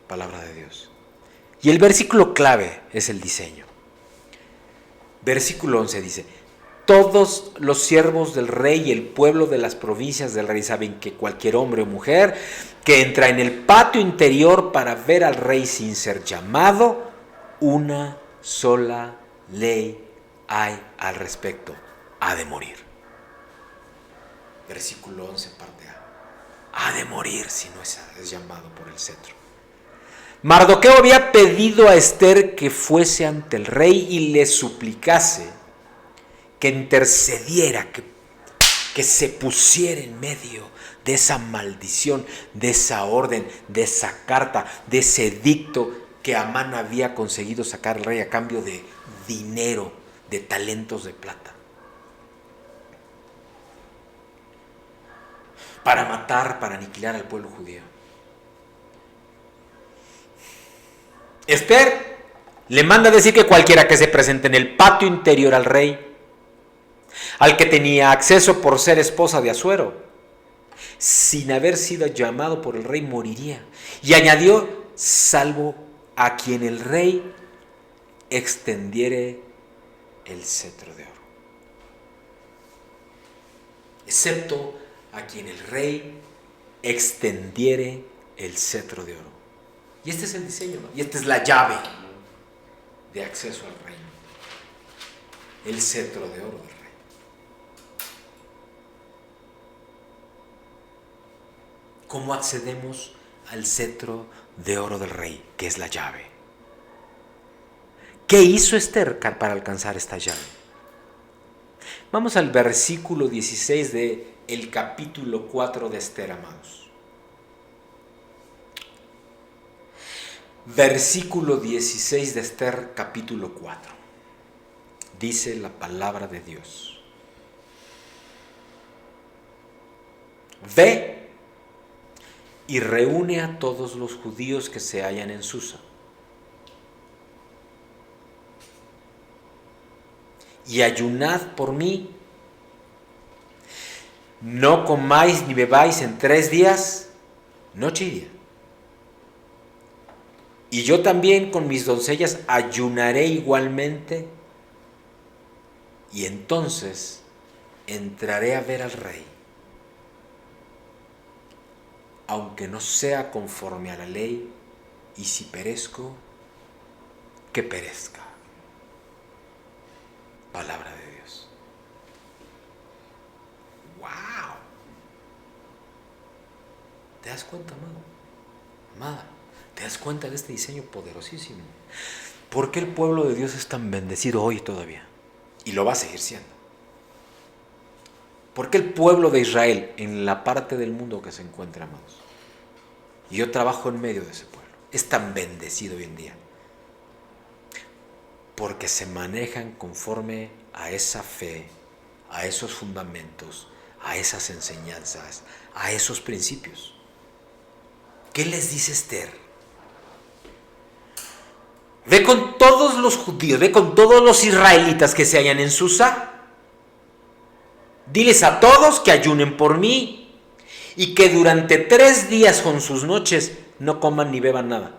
Palabra de Dios. Y el versículo clave es el diseño. Versículo 11 dice: todos los siervos del rey y el pueblo de las provincias del rey saben que cualquier hombre o mujer que entra en el patio interior para ver al rey sin ser llamado, una sola ley hay al respecto: ha de morir. Versículo 11, parte A. Ha de morir si no es llamado por el cetro. Mardoqueo había pedido a Esther que fuese ante el rey y le suplicase que intercediera, que que se pusiera en medio de esa maldición, de esa orden, de esa carta, de ese edicto que Amán había conseguido sacar al rey a cambio de dinero, de talentos de plata, para matar, para aniquilar al pueblo judío. Esther le manda decir que cualquiera que se presente en el patio interior al rey, al que tenía acceso por ser esposa de Asuero, sin haber sido llamado por el rey, moriría. Y añadió, salvo a quien el rey extendiere el cetro de oro. Excepto a quien el rey extendiere el cetro de oro. Y este es el diseño, ¿no? Y esta es la llave de acceso al reino. El cetro de oro del rey. ¿Cómo accedemos al cetro de oro del rey, que es la llave? ¿Qué hizo Esther para alcanzar esta llave? Vamos al versículo 16 del capítulo 4 de Esther, amados. Versículo 16 de Esther, capítulo 4. Dice la palabra de Dios. Ve y reúne a todos los judíos que se hallan en Susa, y ayunad por mí. No comáis ni bebáis en 3 días, noche y día. Y yo también con mis doncellas ayunaré igualmente, y entonces entraré a ver al rey, aunque no sea conforme a la ley, y si perezco, que perezca. Palabra de Dios. ¡Wow! ¿Te das cuenta, amado? Amada, ¿te das cuenta de este diseño poderosísimo? ¿Por qué el pueblo de Dios es tan bendecido hoy todavía? Y lo va a seguir siendo. ¿Por qué el pueblo de Israel, en la parte del mundo que se encuentra, amados, y yo trabajo en medio de ese pueblo, es tan bendecido hoy en día? Porque se manejan conforme a esa fe, a esos fundamentos, a esas enseñanzas, a esos principios. ¿Qué les dice Esther? Ve con todos los judíos, ve con todos los israelitas que se hallan en Susa. Diles a todos que ayunen por mí y que durante 3 días con sus noches no coman ni beban nada.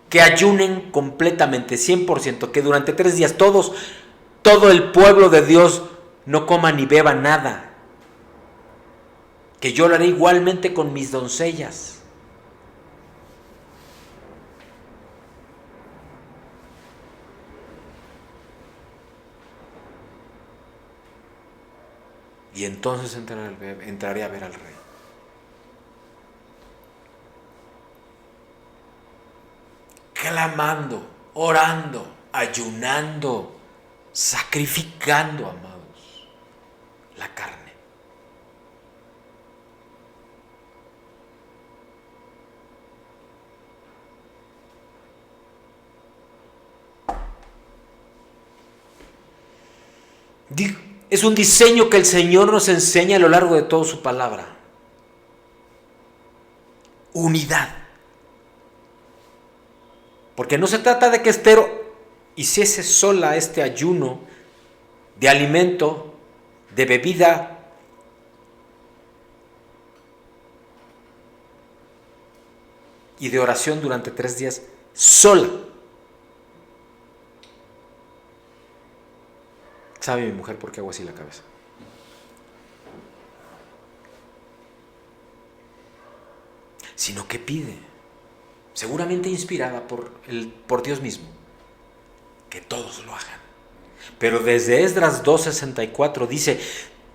Que ayunen completamente, 100%, que durante 3 días todo el pueblo de Dios no coma ni beba nada. Que yo lo haré igualmente con mis doncellas. Y entonces entraré a ver al rey. Clamando, orando, ayunando, sacrificando, amados, la carne. Es un diseño que el Señor nos enseña a lo largo de toda su palabra. Unidad. Porque no se trata de que Esther hiciese sola este ayuno de alimento, de bebida, y de oración durante 3 días sola. ¿Sabe mi mujer por qué hago así la cabeza? Sino que pide, seguramente inspirada por Dios mismo, que todos lo hagan. Pero desde Esdras 2:64 dice: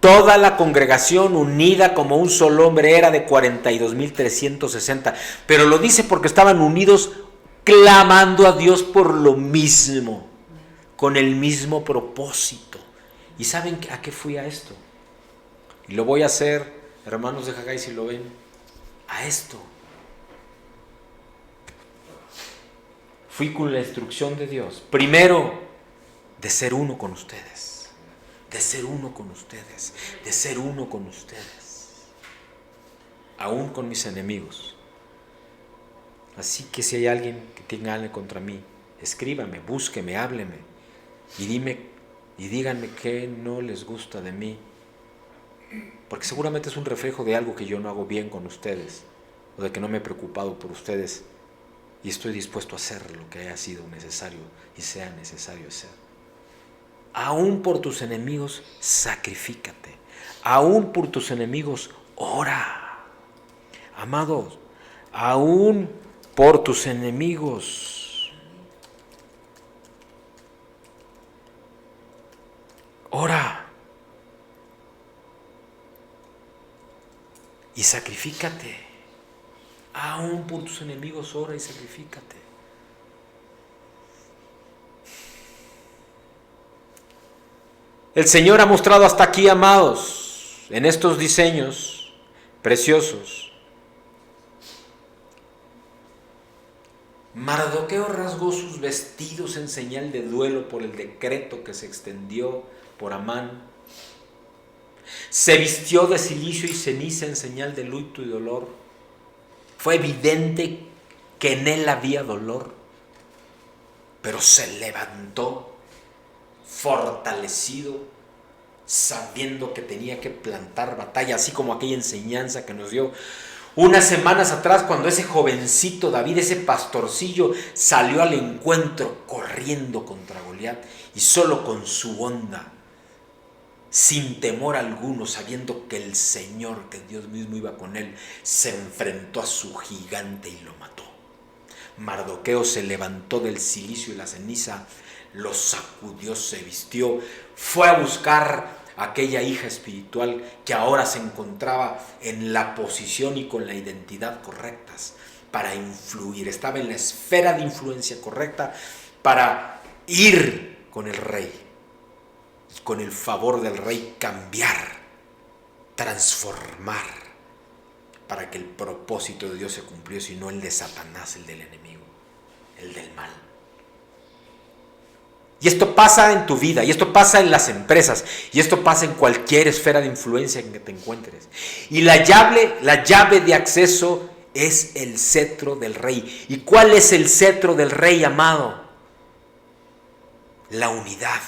toda la congregación unida como un solo hombre era de 42,360. Pero lo dice porque estaban unidos clamando a Dios por lo mismo, con el mismo propósito. ¿Y saben a qué fui a esto? Y lo voy a hacer, hermanos de Haggai, si lo ven, a esto. Fui con la instrucción de Dios. Primero, de ser uno con ustedes. De ser uno con ustedes. De ser uno con ustedes. Aún con mis enemigos. Así que si hay alguien que tenga algo contra mí, escríbame, búsqueme, hábleme y díganme qué no les gusta de mí. Porque seguramente es un reflejo de algo que yo no hago bien con ustedes, o de que no me he preocupado por ustedes, y estoy dispuesto a hacer lo que haya sido necesario y sea necesario hacer. Aún por tus enemigos, sacrifícate. Aún por tus enemigos, ora. Amados, aún por tus enemigos, ora. Y sacrifícate. Aún por tus enemigos, ora y sacrifícate. El Señor ha mostrado hasta aquí, amados, en estos diseños preciosos. Mardoqueo rasgó sus vestidos en señal de duelo por el decreto que se extendió por Amán. Se vistió de cilicio y ceniza en señal de luto y dolor. Fue evidente que en él había dolor, pero se levantó fortalecido, sabiendo que tenía que plantar batalla, así como aquella enseñanza que nos dio unas semanas atrás, cuando ese jovencito David, ese pastorcillo, salió al encuentro corriendo contra Goliat, y solo con su onda, sin temor alguno, sabiendo que el Señor, que Dios mismo iba con él, se enfrentó a su gigante y lo mató. Mardoqueo se levantó del cilicio y la ceniza, lo sacudió, se vistió, fue a buscar a aquella hija espiritual que ahora se encontraba en la posición y con la identidad correctas para influir. Estaba en la esfera de influencia correcta para ir con el rey. Y con el favor del rey cambiar, transformar, para que el propósito de Dios se cumpliese y no el de Satanás, el del enemigo, el del mal. Y esto pasa en tu vida, y esto pasa en las empresas, y esto pasa en cualquier esfera de influencia en que te encuentres. Y la llave de acceso es el cetro del rey. ¿Y cuál es el cetro del rey, amado? La unidad,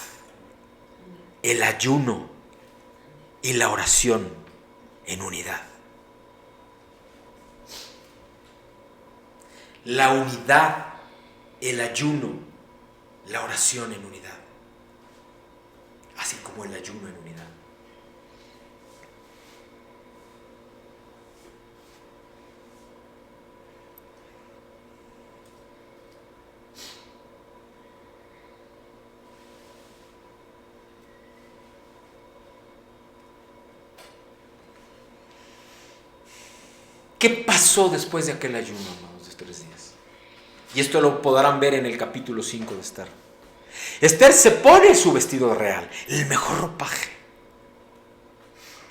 el ayuno y la oración en unidad. La unidad, el ayuno, la oración en unidad. Así como el ayuno en unidad. ¿Qué pasó después de aquel ayuno, amados, de 3 días? Y esto lo podrán ver en el capítulo 5 de Esther. Esther se pone su vestido real, el mejor ropaje,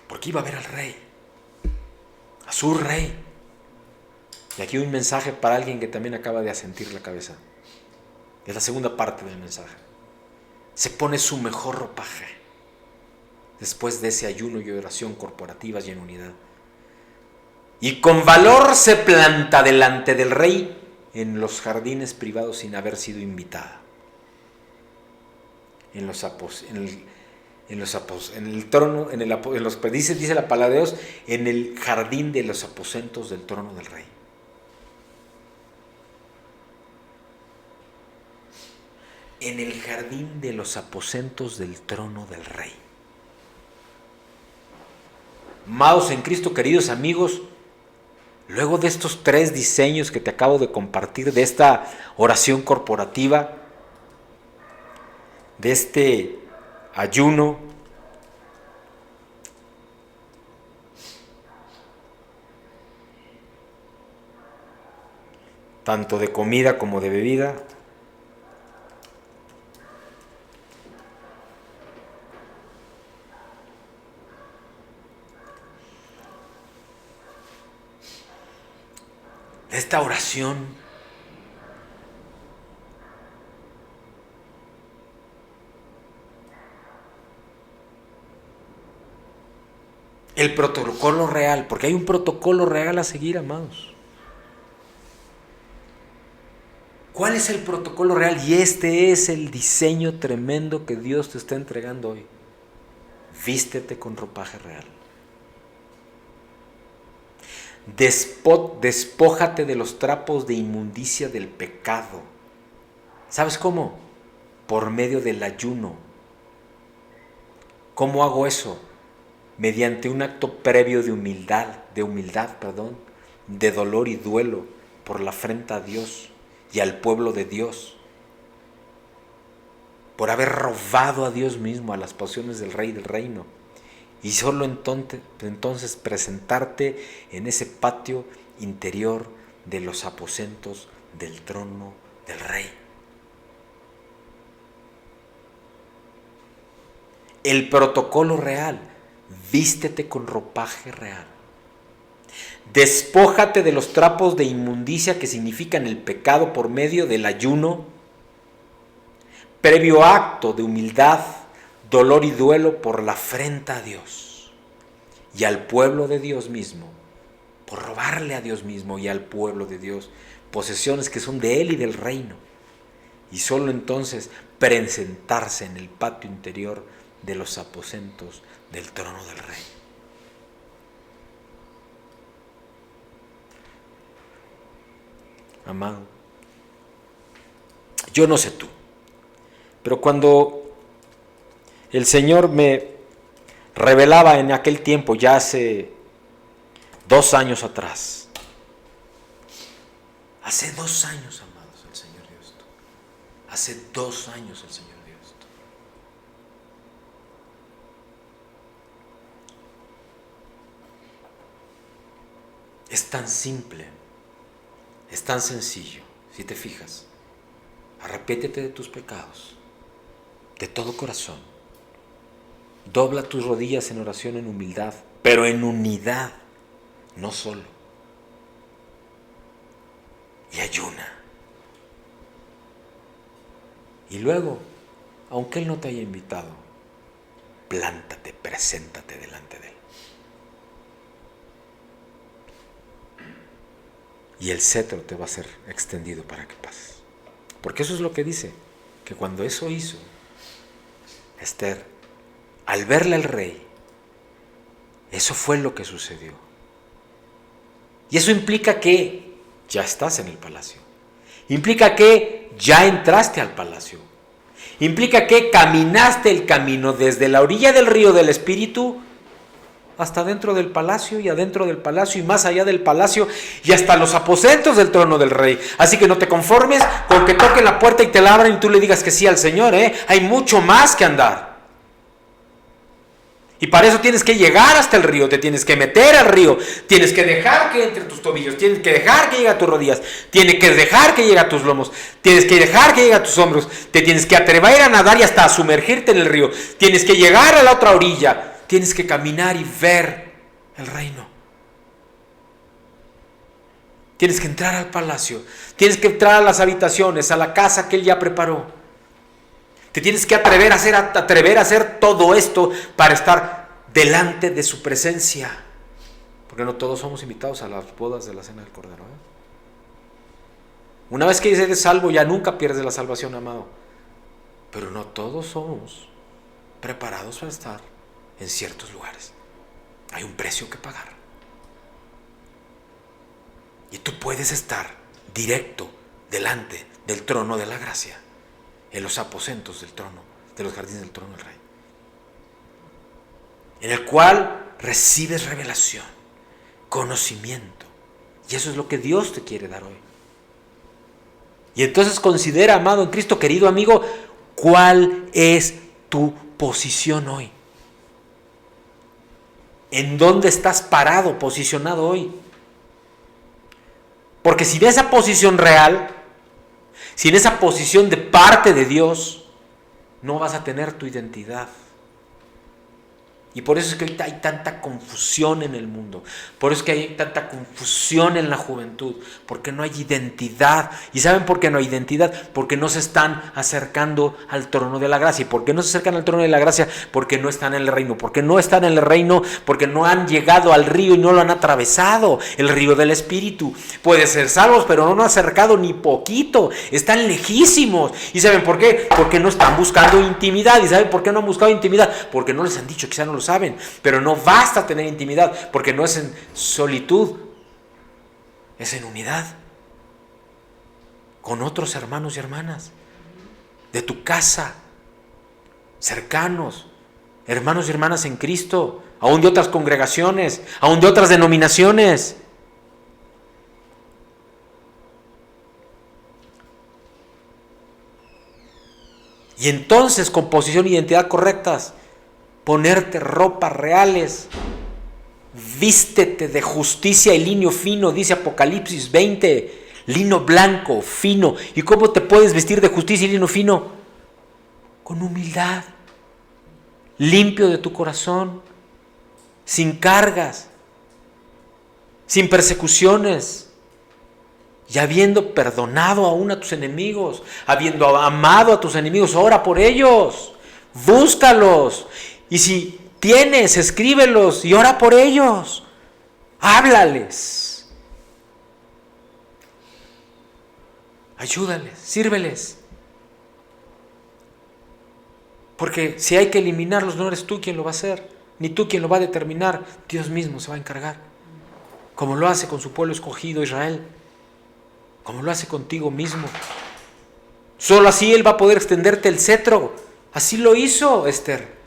porque iba a ver al rey, a su rey. Y aquí un mensaje para alguien que también acaba de asentir la cabeza. Es la segunda parte del mensaje. Se pone su mejor ropaje después de ese ayuno y oración corporativas y en unidad. Y con valor se planta delante del rey en los jardines privados sin haber sido invitada. Dice la palabra de Dios, en el jardín de los aposentos del trono del rey. En el jardín de los aposentos del trono del rey. Amados en Cristo, queridos amigos, luego de estos 3 diseños que te acabo de compartir, de esta oración corporativa, de este ayuno, tanto de comida como de bebida, esta oración, el protocolo real, porque hay un protocolo real a seguir, amados. ¿Cuál es el protocolo real? Y este es el diseño tremendo que Dios te está entregando hoy. Vístete con ropaje real. Despójate de los trapos de inmundicia del pecado. ¿Sabes cómo? Por medio del ayuno. ¿Cómo hago eso? Mediante un acto previo de humildad, de dolor y duelo por la afrenta a Dios y al pueblo de Dios, por haber robado a Dios mismo, a las pasiones del Rey del Reino, y solo entonces presentarte en ese patio interior de los aposentos del trono del Rey. El protocolo real: vístete con ropaje real. Despójate de los trapos de inmundicia que significan el pecado por medio del ayuno, previo acto de humildad, dolor y duelo por la afrenta a Dios y al pueblo de Dios mismo, por robarle a Dios mismo y al pueblo de Dios posesiones que son de Él y del reino, y solo entonces presentarse en el patio interior de los aposentos del trono del Rey. Amado, yo no sé tú, pero cuando el Señor me revelaba en aquel tiempo, ya hace 2 años atrás, hace 2 años, amados, el Señor dio esto. Hace 2 años el Señor dio esto. Es tan simple, es tan sencillo, si te fijas. Arrepiéntete de tus pecados, de todo corazón. Dobla tus rodillas en oración, en humildad, pero en unidad, no solo. Y ayuna. Y luego, aunque Él no te haya invitado, plántate, preséntate delante de Él. Y el cetro te va a ser extendido para que pases. Porque eso es lo que dice, que cuando eso hizo Esther, al verle al rey, eso fue lo que sucedió. Y eso implica que ya estás en el palacio. Implica que ya entraste al palacio. Implica que caminaste el camino desde la orilla del río del Espíritu hasta dentro del palacio y adentro del palacio y más allá del palacio y hasta los aposentos del trono del rey. Así que no te conformes con que toquen la puerta y te la abran y tú le digas que sí al Señor, Hay mucho más que andar. Y para eso tienes que llegar hasta el río, te tienes que meter al río, tienes que dejar que entre tus tobillos, tienes que dejar que llegue a tus rodillas, tienes que dejar que llegue a tus lomos, tienes que dejar que llegue a tus hombros, te tienes que atrever a nadar y hasta a sumergirte en el río, tienes que llegar a la otra orilla. Tienes que caminar y ver el reino. Tienes que entrar al palacio. Tienes que entrar a las habitaciones, a la casa que Él ya preparó. Te tienes que atrever a hacer todo esto para estar delante de su presencia. Porque no todos somos invitados a las bodas de la cena del Cordero. Una vez que eres salvo, ya nunca pierdes la salvación, amado. Pero no todos somos preparados para estar en ciertos lugares. Hay un precio que pagar. Y tú puedes estar directo delante del trono de la gracia, en los aposentos del trono, de los jardines del trono del Rey, en el cual recibes revelación, conocimiento. Y eso es lo que Dios te quiere dar hoy. Y entonces considera, amado en Cristo, querido amigo, ¿cuál es tu posición hoy? ¿En dónde estás parado, posicionado hoy? Porque sin esa posición real, sin esa posición de parte de Dios, no vas a tener tu identidad. Y por eso es que ahorita hay tanta confusión en el mundo. Por eso es que hay tanta confusión en la juventud. Porque no hay identidad. ¿Y saben por qué no hay identidad? Porque no se están acercando al trono de la gracia. ¿Y por qué no se acercan al trono de la gracia? Porque no están en el reino. Porque no están en el reino, porque no han llegado al río y no lo han atravesado. El río del Espíritu. Pueden ser salvos, pero no han acercado ni poquito. Están lejísimos. ¿Y saben por qué? Porque no están buscando intimidad. ¿Y saben por qué no han buscado intimidad? Porque no les han dicho, quizá no lo saben, pero no basta tener intimidad, porque no es en solitud, es en unidad con otros hermanos y hermanas de tu casa, cercanos, hermanos y hermanas en Cristo, aún de otras congregaciones, aún de otras denominaciones. Y entonces, con posición e identidad correctas, ponerte ropas reales, vístete de justicia y lino fino, dice Apocalipsis 20, lino blanco, fino. ¿Y cómo te puedes vestir de justicia y lino fino? Con humildad, limpio de tu corazón, sin cargas, sin persecuciones, y habiendo perdonado aún a tus enemigos, habiendo amado a tus enemigos, ora por ellos, búscalos. Y si tienes, escríbelos y ora por ellos. Háblales. Ayúdales, sírveles. Porque si hay que eliminarlos, no eres tú quien lo va a hacer, ni tú quien lo va a determinar. Dios mismo se va a encargar. Como lo hace con su pueblo escogido Israel. Como lo hace contigo mismo. Solo así Él va a poder extenderte el cetro. Así lo hizo Esther.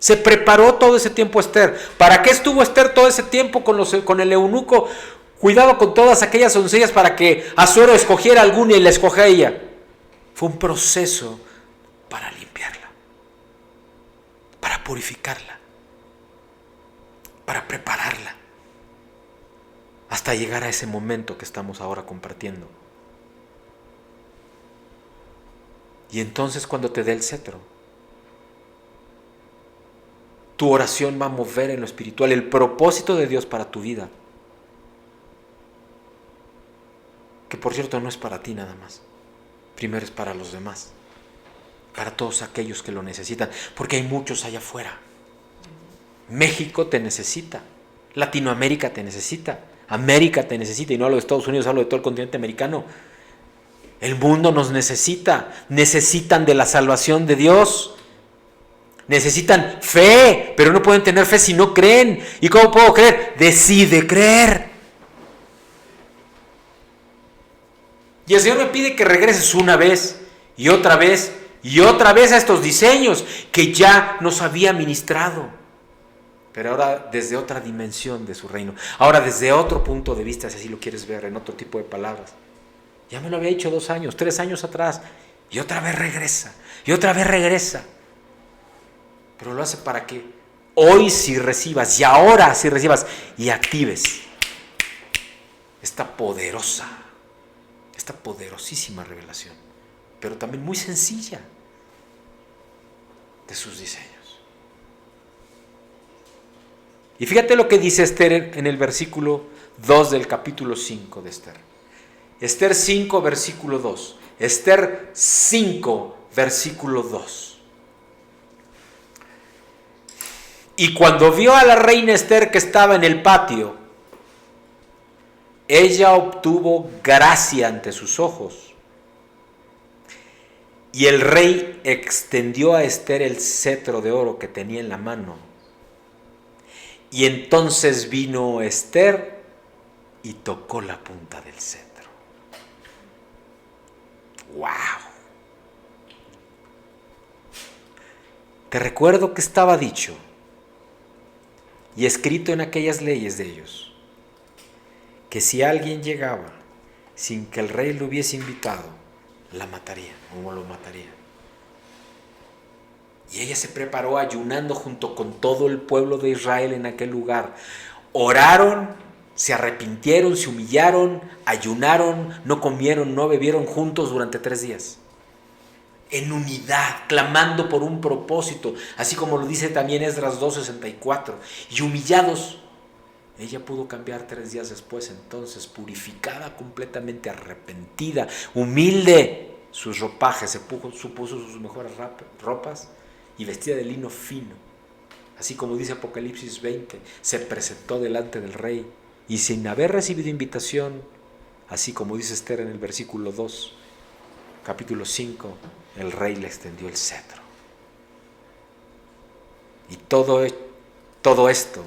Se preparó todo ese tiempo Esther. ¿Para qué estuvo Esther todo ese tiempo con el eunuco? Cuidado con todas aquellas doncellas para que Asuero escogiera alguna y la escogiera ella. Fue un proceso para limpiarla, para purificarla, para prepararla, hasta llegar a ese momento que estamos ahora compartiendo. Y entonces cuando te dé el cetro, tu oración va a mover en lo espiritual el propósito de Dios para tu vida. Que por cierto no es para ti nada más. Primero es para los demás. Para todos aquellos que lo necesitan. Porque hay muchos allá afuera. México te necesita. Latinoamérica te necesita. América te necesita. Y no hablo de Estados Unidos, hablo de todo el continente americano. El mundo nos necesita. Necesitan de la salvación de Dios. Necesitan fe, pero no pueden tener fe si no creen. ¿Y cómo puedo creer? Decide creer. Y el Señor me pide que regreses una vez y otra vez y otra vez a estos diseños que ya nos había ministrado. Pero ahora desde otra dimensión de su reino. Ahora desde otro punto de vista, si así lo quieres ver, en otro tipo de palabras. Ya me lo había dicho 2 años, 3 años atrás. Y otra vez regresa. Y otra vez regresa. Pero lo hace para que hoy sí recibas y ahora sí recibas y actives esta poderosísima revelación, pero también muy sencilla de sus diseños. Y fíjate lo que dice Esther en el versículo 2 del capítulo 5 de Esther. Esther 5, versículo 2. Esther 5, versículo 2. Y cuando vio a la reina Esther que estaba en el patio, ella obtuvo gracia ante sus ojos. Y el rey extendió a Esther el cetro de oro que tenía en la mano. Y entonces vino Esther y tocó la punta del cetro. ¡Wow! Te recuerdo que estaba dicho y escrito en aquellas leyes de ellos, que si alguien llegaba sin que el rey lo hubiese invitado, la mataría o lo mataría. Y ella se preparó ayunando junto con todo el pueblo de Israel en aquel lugar. Oraron, se arrepintieron, se humillaron, ayunaron, no comieron, no bebieron juntos durante 3 días. en unidad, clamando por un propósito, así como lo dice también Esdras 2:64, y humillados. Ella pudo cambiar 3 días después, entonces, purificada, completamente arrepentida, humilde. Sus ropajes, se puso sus mejores ropas y vestida de lino fino. Así como dice Apocalipsis 20, se presentó delante del rey y sin haber recibido invitación, así como dice Esther en el versículo 2, capítulo 5, el rey le extendió el cetro. Y todo esto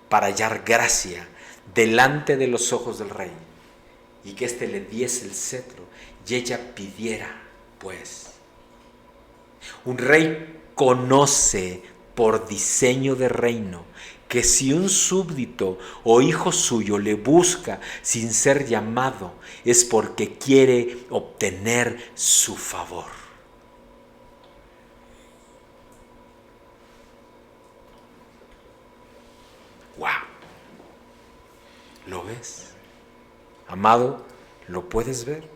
para hallar gracia delante de los ojos del rey, y que éste le diese el cetro, y ella pidiera, pues. Un rey conoce por diseño de reino que si un súbdito o hijo suyo le busca sin ser llamado, es porque quiere obtener su favor. ¡Wow! ¿Lo ves? Amado, ¿lo puedes ver?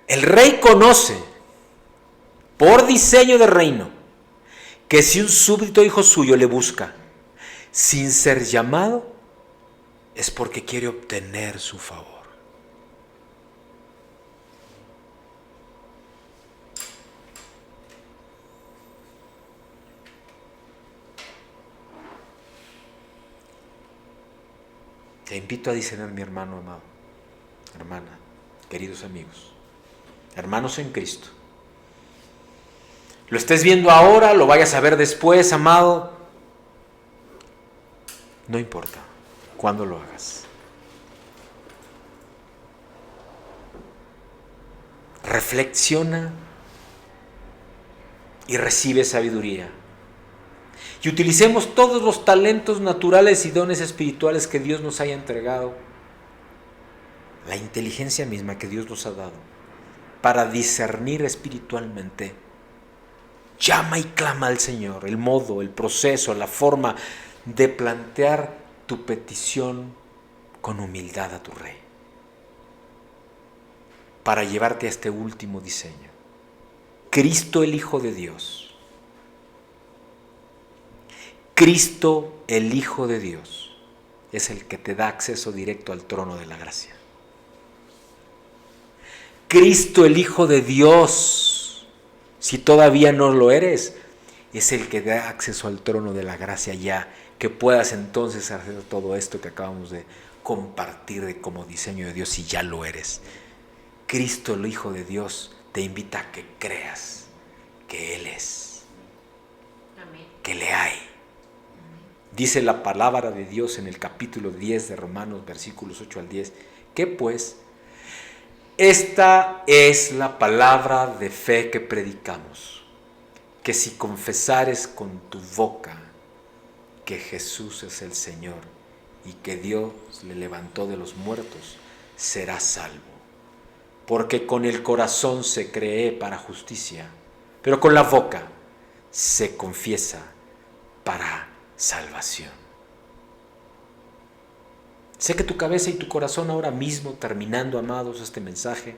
El rey conoce, por diseño de reino, que si un súbdito hijo suyo le busca sin ser llamado, es porque quiere obtener su favor. Te invito a discernir, mi hermano amado, hermana, queridos amigos, hermanos en Cristo. Lo estés viendo ahora, lo vayas a ver después, amado. No importa cuándo lo hagas. Reflexiona y recibe sabiduría. Y utilicemos todos los talentos naturales y dones espirituales que Dios nos haya entregado, la inteligencia misma que Dios nos ha dado, para discernir espiritualmente. Llama y clama al Señor, el modo, el proceso, la forma de plantear tu petición con humildad a tu Rey, para llevarte a este último diseño. Cristo, el Hijo de Dios. Cristo, el Hijo de Dios, es el que te da acceso directo al trono de la gracia. Cristo, el Hijo de Dios, si todavía no lo eres, es el que da acceso al trono de la gracia ya, que puedas entonces hacer todo esto que acabamos de compartir como diseño de Dios, si ya lo eres. Cristo, el Hijo de Dios, te invita a que creas que Él es, amén, que le hay. Dice la palabra de Dios en el capítulo 10 de Romanos, versículos 8 al 10, que pues esta es la palabra de fe que predicamos, que si confesares con tu boca que Jesús es el Señor y que Dios le levantó de los muertos, serás salvo. Porque con el corazón se cree para justicia, pero con la boca se confiesa para salvación. Sé que tu cabeza y tu corazón ahora mismo, terminando, amados, este mensaje,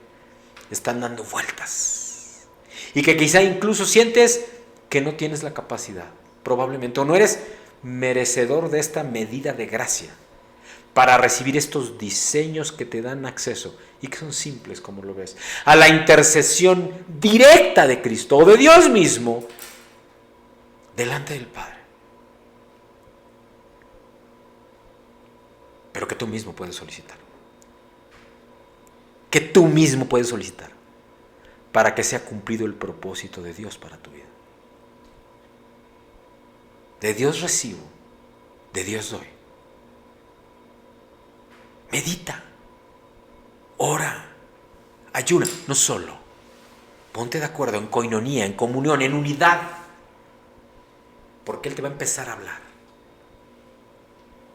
están dando vueltas. Y que quizá incluso sientes que no tienes la capacidad, probablemente, o no eres merecedor de esta medida de gracia para recibir estos diseños que te dan acceso y que son simples, como lo ves, a la intercesión directa de Cristo o de Dios mismo delante del Padre. Pero que tú mismo puedes solicitar. Que tú mismo puedes solicitar para que sea cumplido el propósito de Dios para tu vida. De Dios recibo, de Dios doy. Medita, ora, ayuna, no solo. Ponte de acuerdo en coinonía, en comunión, en unidad, porque Él te va a empezar a hablar.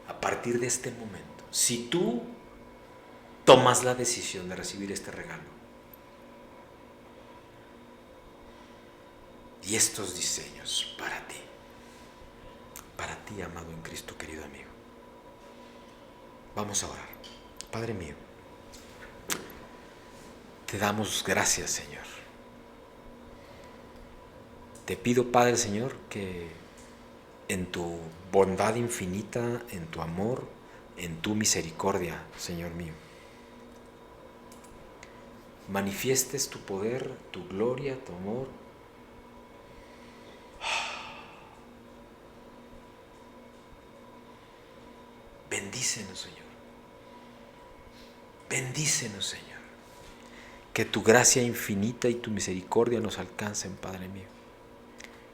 A partir de este momento, si tú tomas la decisión de recibir este regalo y estos diseños para ti, amado en Cristo, querido amigo, Vamos a orar. Padre mío, te damos gracias, Señor. Te pido, Padre, Señor, que en tu bondad infinita, en tu amor, en tu misericordia, Señor mío, manifiestes tu poder, tu gloria, tu amor. Bendícenos, Señor. Bendícenos, Señor. Que tu gracia infinita y tu misericordia nos alcancen, Padre mío.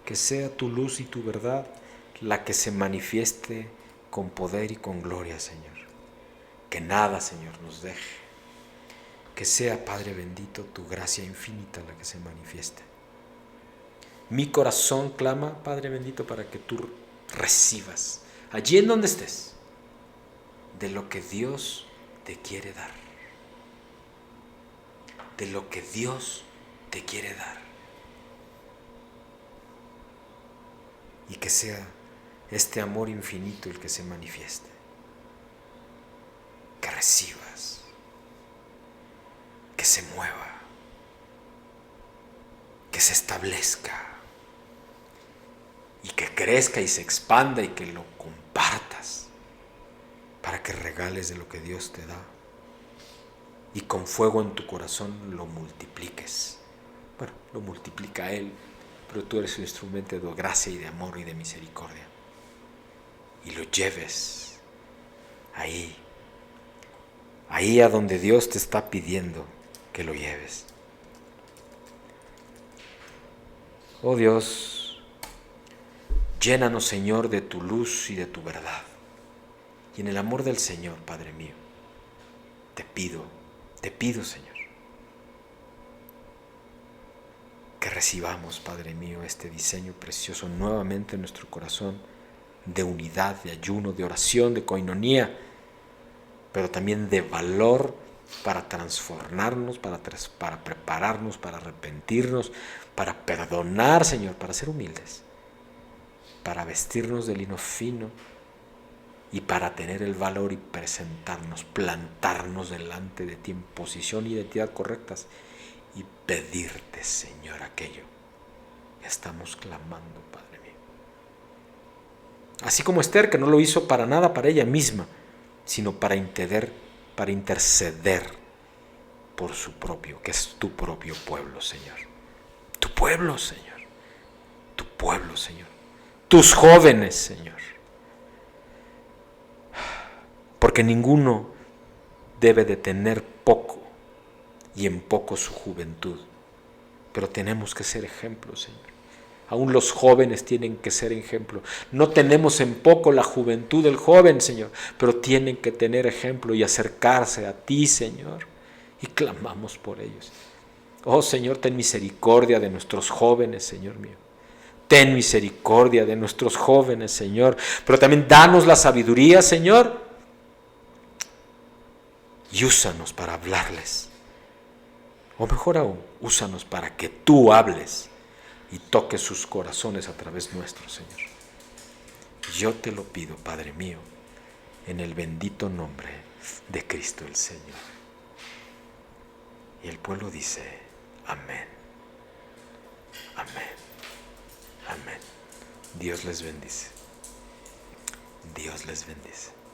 Que sea tu luz y tu verdad la que se manifieste con poder y con gloria, Señor. Que nada, Señor, nos deje. Que sea, Padre bendito, tu gracia infinita la que se manifieste. Mi corazón clama, Padre bendito, para que tú recibas, allí en donde estés, de lo que Dios te quiere dar. De lo que Dios te quiere dar. Y que sea este amor infinito el que se manifieste. Que recibas. Que se mueva. Que se establezca. Y que crezca y se expanda y que lo compartas. Para que regales de lo que Dios te da. Y con fuego en tu corazón lo multipliques. Bueno, lo multiplica Él, pero tú eres un instrumento de gracia y de amor y de misericordia. Y lo lleves ahí a donde Dios te está pidiendo que lo lleves. Oh Dios, llénanos, Señor, de tu luz y de tu verdad. Y en el amor del Señor, Padre mío, te pido, Señor, que recibamos, Padre mío, este diseño precioso nuevamente en nuestro corazón, de unidad, de ayuno, de oración, de coinonía, pero también de valor para transformarnos, para prepararnos, para arrepentirnos, para perdonar, Señor, para ser humildes, para vestirnos de lino fino y para tener el valor y presentarnos, plantarnos delante de ti en posición y identidad correctas y pedirte, Señor, aquello que estamos clamando, Padre mío. Así como Esther, que no lo hizo para nada para ella misma, sino para interceder por su propio, que es tu propio pueblo, Señor. Tu pueblo, Señor. Tu pueblo, Señor. Tus jóvenes, Señor. Porque ninguno debe de tener poco y en poco su juventud. Pero tenemos que ser ejemplos, Señor. Aún los jóvenes tienen que ser ejemplo. No tenemos en poco la juventud del joven, Señor, pero tienen que tener ejemplo y acercarse a ti, Señor. Y clamamos por ellos. Oh, Señor, ten misericordia de nuestros jóvenes, Señor mío. Ten misericordia de nuestros jóvenes, Señor. Pero también danos la sabiduría, Señor. Y úsanos para hablarles. O mejor aún, úsanos para que tú hables y toques sus corazones a través nuestro, Señor. Yo te lo pido, Padre mío, en el bendito nombre de Cristo el Señor. Y el pueblo dice, amén, amén, amén. Dios les bendice. Dios les bendice.